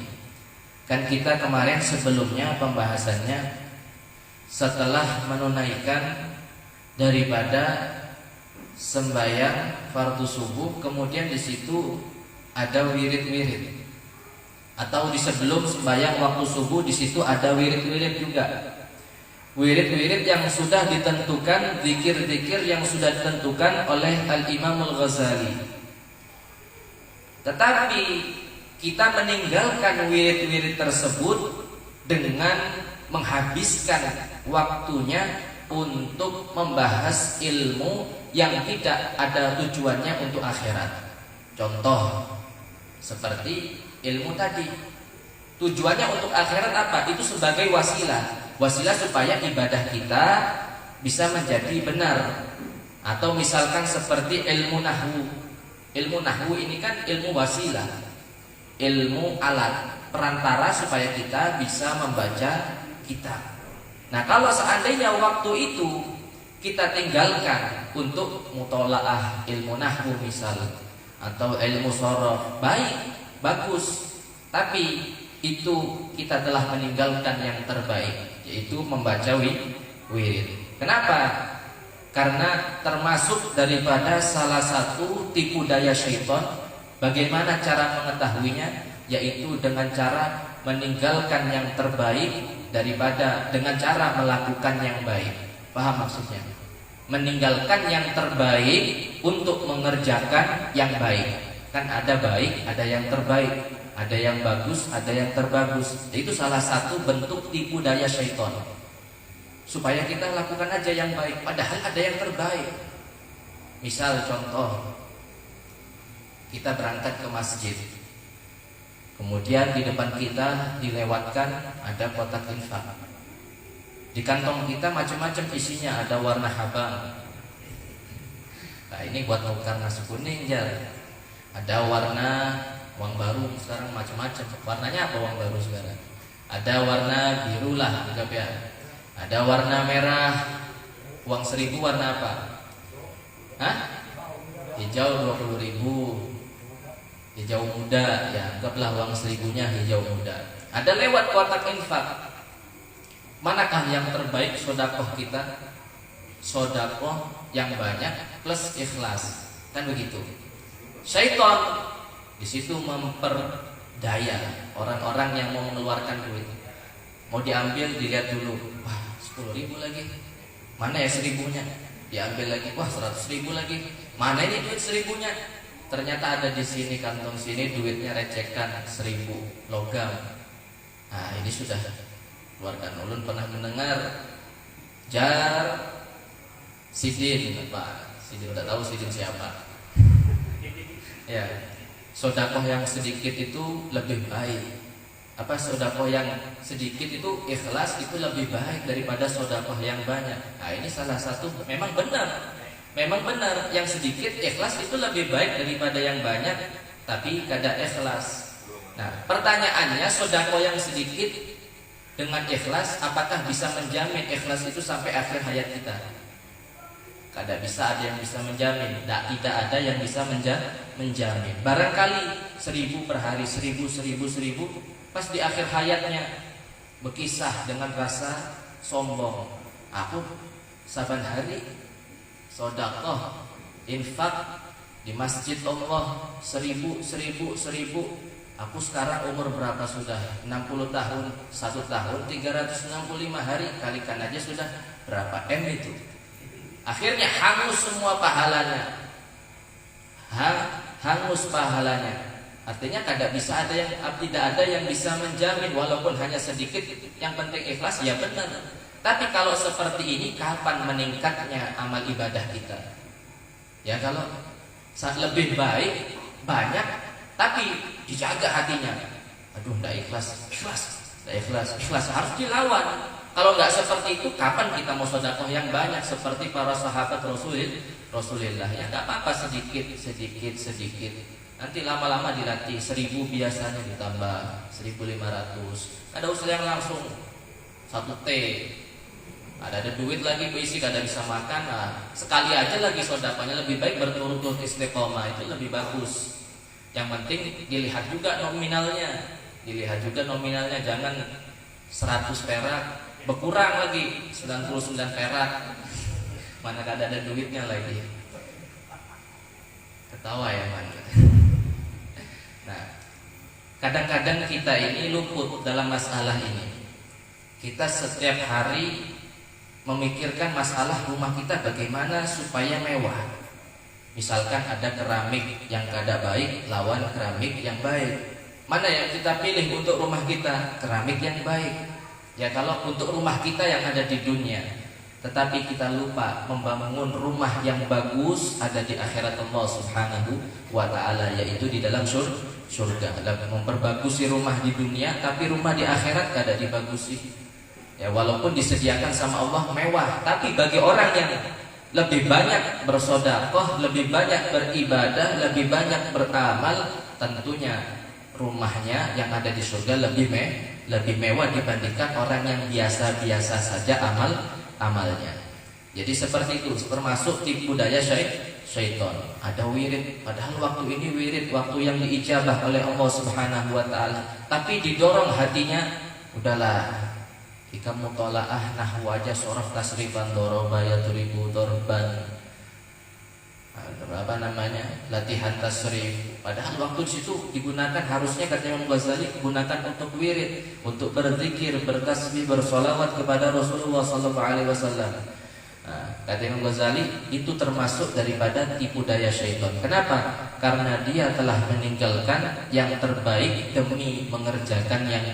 kan kita kemarin sebelumnya pembahasannya setelah menunaikan daripada sembahyang fardu subuh, kemudian di situ ada wirid-wirid, atau di sebelum sembahyang waktu subuh di situ ada wirid-wirid juga. Wirid-wirid yang sudah ditentukan, zikir-zikir yang sudah ditentukan oleh Al-Imam Al-Ghazali. Tetapi kita meninggalkan wirid-wirid tersebut dengan menghabiskan waktunya untuk membahas ilmu yang tidak ada tujuannya untuk akhirat. Contoh seperti ilmu tadi, tujuannya untuk akhirat apa? Itu sebagai wasilah supaya ibadah kita bisa menjadi benar. Atau misalkan seperti ilmu nahwu. Ilmu nahwu ini kan ilmu wasilah, ilmu alat perantara supaya kita bisa membaca kitab. Nah, kalau seandainya waktu itu kita tinggalkan untuk mutolaah ilmu nahwu misal, atau ilmu sorof, baik, bagus, tapi itu kita telah meninggalkan yang terbaik, yaitu membaca wirid. Kenapa? Karena termasuk daripada salah satu tipu daya syaitan. Bagaimana cara mengetahuinya? Yaitu dengan cara meninggalkan yang terbaik daripada dengan cara melakukan yang baik. Paham maksudnya? Meninggalkan yang terbaik untuk mengerjakan yang baik. Kan ada baik, ada yang terbaik, ada yang bagus, ada yang terbagus. Itu salah satu bentuk tipu daya syaitan, supaya kita lakukan aja yang baik padahal ada yang terbaik. Misal contoh, kita berangkat ke masjid, kemudian di depan kita dilewatkan ada kotak infak. Di kantong kita macam-macam isinya, ada warna habang. Nah, ini buat nukar nasi kuning jar. Ada warna uang baru sekarang macam-macam. Warnanya apa uang baru sekarang? Ada warna biru lah, anggap ya. Ada warna merah. Uang 1000 warna apa? Hah? Hijau 20.000. Hijau muda, ya anggaplah uang 1000-nya hijau muda. Ada lewat kotak infak. Manakah yang terbaik sedekah kita? Sedekah yang banyak plus ikhlas, kan begitu. Syaitan di situ memperdaya orang-orang yang mau mengeluarkan duit. Mau diambil, dilihat dulu, wah 10.000 lagi, mana ya 1000-nya? Diambil lagi, wah 100.000 lagi, mana ini duit 1000-nya? Ternyata ada di sini, kantong sini duitnya recekan 1000 logam. Nah, ini sudah keluarkan. Ulun pernah mendengar jar sidin, Pak. Sidin udah tahu sidin siapa? Ya, sedekah yang sedikit itu lebih baik. Apa sedekah yang sedikit itu ikhlas itu lebih baik daripada sedekah yang banyak. Nah, ini salah satu memang benar. Memang benar, yang sedikit ikhlas itu lebih baik daripada yang banyak tapi kada ikhlas. Nah, pertanyaannya, sedekah yang sedikit dengan ikhlas apakah bisa menjamin ikhlas itu sampai akhir hayat kita? Kada bisa ada yang bisa menjamin. Tidak ada yang bisa menjamin. Barangkali 1000 per hari, 1000, pas di akhir hayatnya berkisah dengan rasa sombong. Aku saban hari sedekah, infak di masjid Allah 1000. Aku sekarang umur berapa sudah? 60 tahun, 1 tahun 365 hari, kalikan aja sudah berapa M itu. Akhirnya hangus semua pahalanya. Hangus pahalanya. Artinya tidak ada yang bisa menjamin, walaupun hanya sedikit, yang penting ikhlas, ya benar. Tapi kalau seperti ini, kapan meningkatnya amal ibadah kita? Ya kalau saat lebih baik, banyak, tapi dijaga hatinya. Aduh, tidak ikhlas, harus dilawan. Kalau nggak seperti itu, kapan kita mau sedekah yang banyak seperti para sahabat Rasulullah? Ya nggak apa-apa, sedikit. Nanti lama-lama dilatih. 1000 biasanya ditambah 1500. Ada usul yang langsung 1 T. Ada duit lagi berisi, kada bisa makan. Nah, sekali aja lagi sedekahnya, lebih baik berturut-turut istiqomah, itu lebih bagus. Yang penting dilihat juga nominalnya. Jangan 100 perak berkurang lagi 99 perak. Mana kada ada duitnya lagi. Ketawa ya man. Nah, kadang-kadang kita ini luput dalam masalah ini. Kita setiap hari memikirkan masalah rumah kita bagaimana supaya mewah. Misalkan ada keramik yang kada baik, lawan keramik yang baik. Mana yang kita pilih untuk rumah kita? Keramik yang baik. Ya kalau untuk rumah kita yang ada di dunia, tetapi kita lupa membangun rumah yang bagus ada di akhirat Allah Subhanahu wa ta'ala, yaitu di dalam surga. Memperbagusi rumah di dunia, tapi rumah di akhirat kada dibagusi. Ya walaupun disediakan sama Allah mewah, tapi bagi orang yang lebih banyak bersedekah, lebih banyak beribadah, lebih banyak beramal, tentunya rumahnya yang ada di surga lebih mewah dibandingkan orang yang biasa-biasa saja amalnya. Jadi seperti itu, termasuk tipu daya syaitan. Ada wirid, padahal waktu ini wirid, waktu yang diijabah oleh Allah Subhanahu wa ta'ala, tapi didorong hatinya, udahlah, jika mutola'ah nahwu aja, sorof tasrifan doroba yaturibu dorban, latihan tasrif. Padahal waktu situ digunakan, harusnya kata Imam Ghazali, gunakan untuk wirid, untuk berzikir, bertasbih, bersolawat kepada Rasulullah SAW. Kata Imam Ghazali, itu termasuk daripada tipu daya syaitan. Kenapa? Karena dia telah meninggalkan yang terbaik demi mengerjakan yang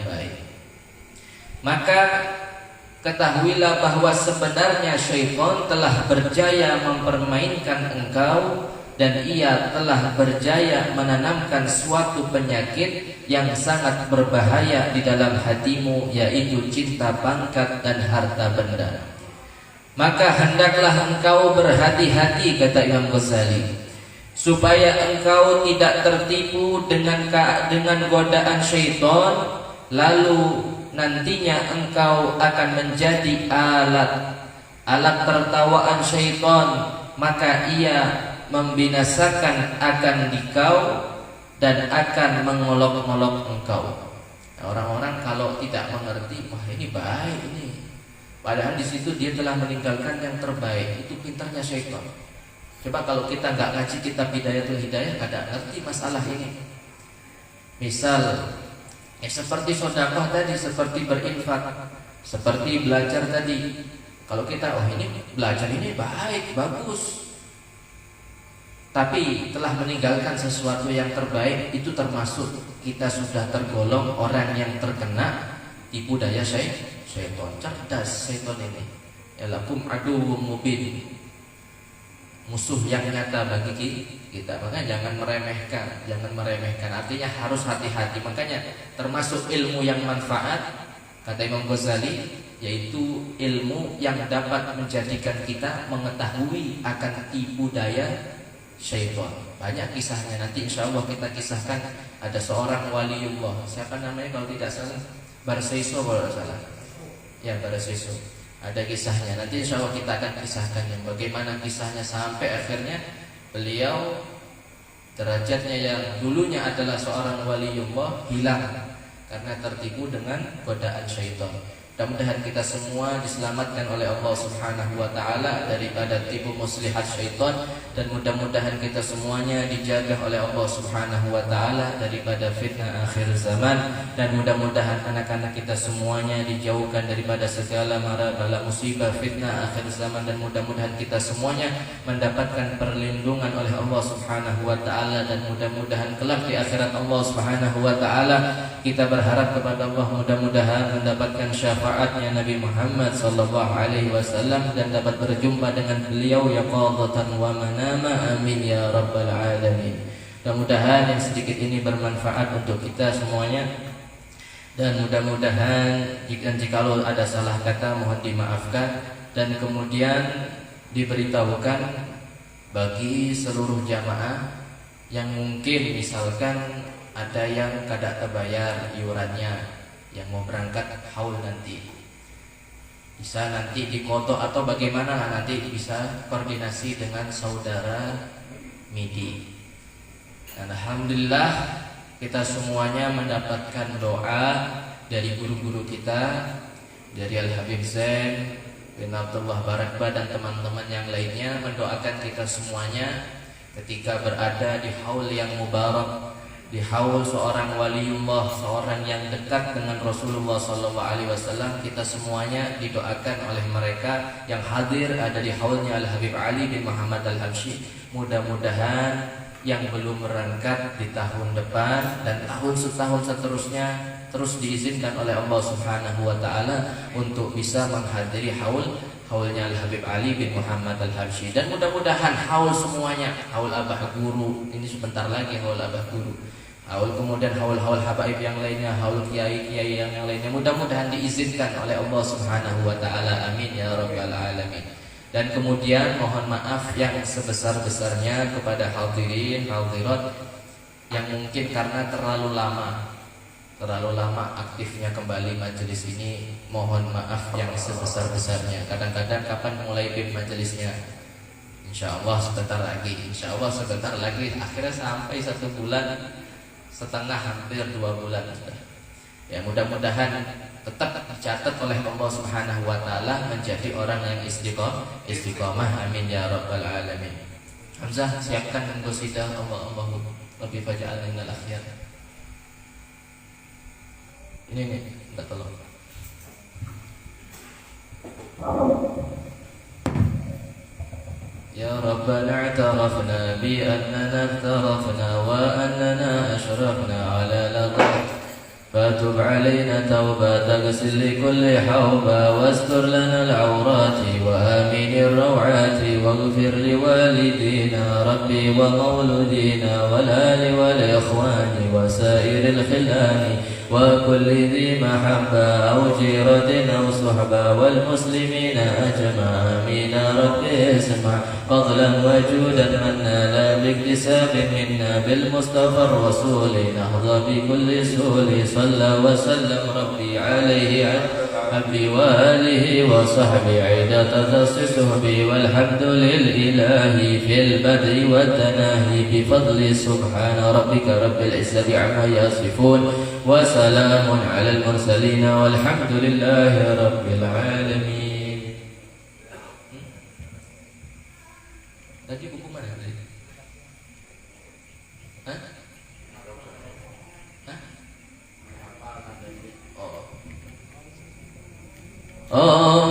baik. Maka ketahuilah bahwa sebenarnya syaitan telah berjaya mempermainkan engkau, dan ia telah berjaya menanamkan suatu penyakit yang sangat berbahaya di dalam hatimu, yaitu cinta pangkat dan harta benda. Maka hendaklah engkau berhati-hati, kata Imam Ghazali, supaya engkau tidak tertipu dengan godaan syaitan, lalu nantinya engkau akan menjadi alat tertawaan syaitan, maka ia membinasakan akan dikau dan akan mengolok-olok engkau. Nah, orang-orang kalau tidak mengerti, wah ini baik ini, padahal di situ dia telah meninggalkan yang terbaik. Itu pintarnya syaitan. Coba kalau kita nggak ngaji kitab Bidayatul Hidayah, kada ngerti masalah ini. Misal seperti sedekah tadi, seperti berinfak, seperti belajar tadi. Kalau kita, oh ini belajar ini baik, bagus, tapi telah meninggalkan sesuatu yang terbaik, itu termasuk kita sudah tergolong orang yang terkena tipu daya syaitan. Cerdas syaitan ini. Ya lakum aduwwum mubin, musuh yang nyata bagi kita. Makanya jangan meremehkan. Artinya harus hati-hati. Makanya termasuk ilmu yang manfaat, kata Imam Ghazali, yaitu ilmu yang dapat menjadikan kita mengetahui akan tipu daya syaitan. Banyak kisahnya, nanti insya Allah kita kisahkan. Ada seorang waliullah, siapa namanya kalau tidak salah, Barsaiso kalau tidak salah. Ya, Barsaiso. Ada kisahnya. Nanti insya Allah kita akan kisahkan yang bagaimana kisahnya sampai akhirnya beliau derajatnya yang dulunya adalah seorang waliullah hilang karena tertipu dengan godaan syaitan. Mudah-mudahan kita semua diselamatkan oleh Allah Subhanahu wa taala daripada tipu muslihat syaitan, dan mudah-mudahan kita semuanya dijaga oleh Allah Subhanahu wa taala daripada fitnah akhir zaman, dan mudah-mudahan anak-anak kita semuanya dijauhkan daripada segala mara bala musibah fitnah akhir zaman, dan mudah-mudahan kita semuanya mendapatkan perlindungan oleh Allah Subhanahu wa taala, dan mudah-mudahan kelak di akhirat Allah Subhanahu wa taala kita berharap kepada Allah mudah-mudahan mendapatkan syafaatnya Nabi Muhammad sallallahu alaihi wasallam dan dapat berjumpa dengan beliau yaqadatan wa manama, amin ya rabbal alamin. Mudah-mudahan yang sedikit ini bermanfaat untuk kita semuanya, dan mudah-mudahan jikalau ada salah kata mohon dimaafkan, dan kemudian diberitahukan bagi seluruh jamaah yang mungkin misalkan ada yang kada terbayar iurannya yang mau berangkat haul nanti, bisa nanti dikotok atau bagaimana, nanti bisa koordinasi dengan saudara MIDI. Dan alhamdulillah kita semuanya mendapatkan doa dari guru-guru kita, dari Al Habib Zain bin Abdullah Barakba dan teman-teman yang lainnya, mendoakan kita semuanya ketika berada di haul yang mubarak, di haul seorang waliullah, seorang yang dekat dengan Rasulullah SAW. Kita semuanya didoakan oleh mereka yang hadir ada di haulnya Al Habib Ali bin Muhammad Al Habsyi. Mudah-mudahan yang belum berangkat di tahun depan dan tahun setahun seterusnya terus diizinkan oleh Allah Subhanahu wa taala untuk bisa menghadiri haulnya Al Habib Ali bin Muhammad Al Habsyi. Dan mudah-mudahan haul semuanya, haul Abah Guru ini sebentar lagi, haul Abah Guru, haul kemudian haul-haul habaib yang lainnya, haul kiai-kiai yang lainnya, mudah-mudahan diizinkan oleh Allah Subhanahu wa taala, amin ya rabbal alamin. Dan kemudian mohon maaf yang sebesar-besarnya kepada hadirin hadirat yang mungkin karena terlalu lama aktifnya kembali majelis ini, mohon maaf yang sebesar-besarnya. Kadang-kadang kapan mulai BIM majelisnya? Insya Allah sebentar lagi, akhirnya sampai 1 bulan setengah, hampir 2 bulan sudah. Ya, mudah-mudahan tetap dicatat oleh Allah Subhanahu wa taala menjadi orang yang istiqomah, amin ya rabbal alamin. Hamzah, siapkan qasidah Allahu lebih faja'al minal akhyar. Ini minta tolong. Ya Rabbana i'tarafna bi annana i'tarafna wa annana ashrafna ala laqad fatub alaina tawba taghsil li kulli hawba wastur lana al-awrati wa amin ar-rawati waghfir li walidina rabbi wa mawludina wal ali wal ikhwani wa sa'iril khilani وكل ذي محبة أو جيرة أو صحبة والمسلمين أجمع آمين ربي اسمع فضلا وجودا منا لا باكتساب منا بالمصطفى الرسول نهضى بكل سول صلى وسلم ربي عليه حبي وآله وصحبي عيد تخصصه بي والحمد للإله في البدء والتناهي بفضل سبحان ربك رب العزة عما يصفون وسلام على المرسلين والحمد لله رب العالمين. Tadi buku mana tadi? Hah? Oh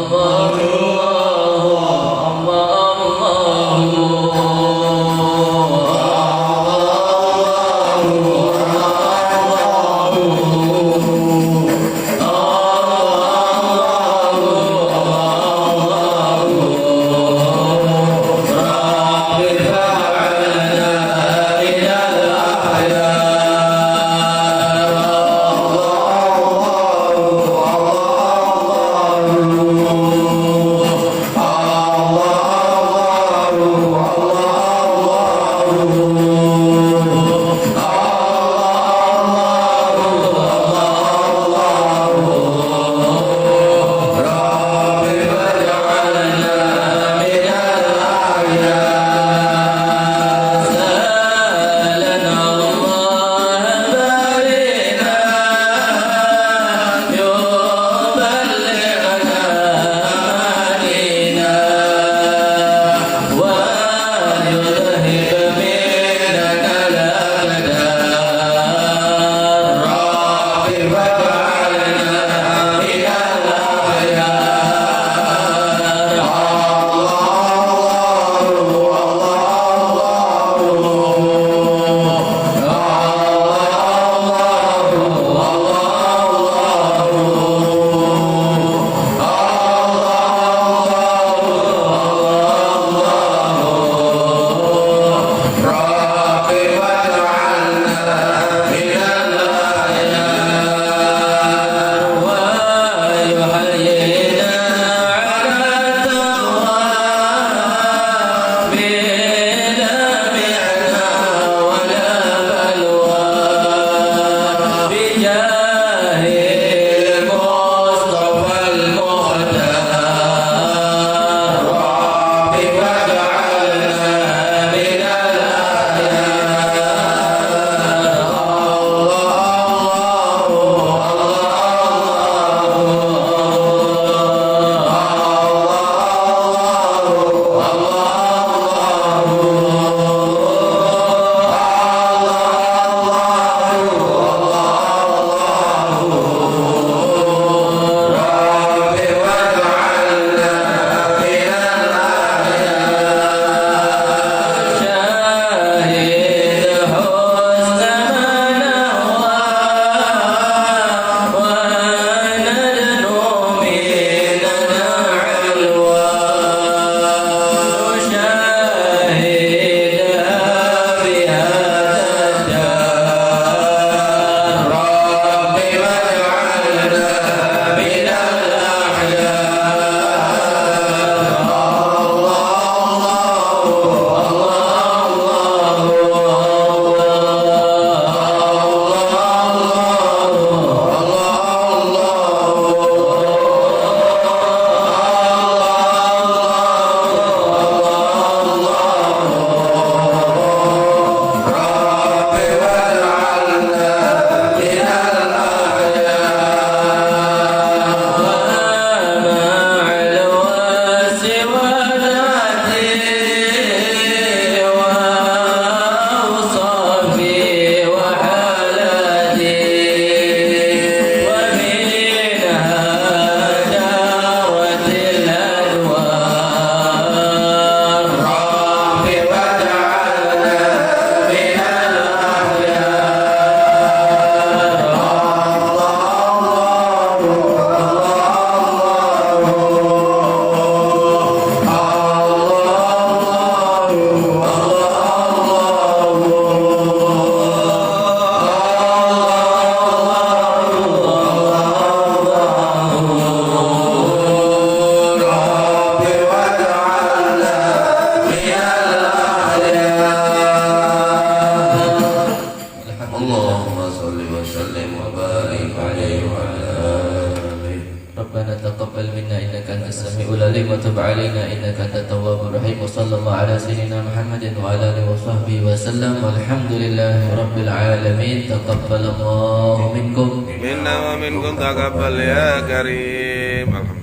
وتب علينا إنك أنت التواب الرحيم وصلى الله على سيدنا محمد وعلى آله وصحبه وسلم والحمد لله رب العالمين تقبل الله منكم منا ومنكم تقبل يا كريم. الحمد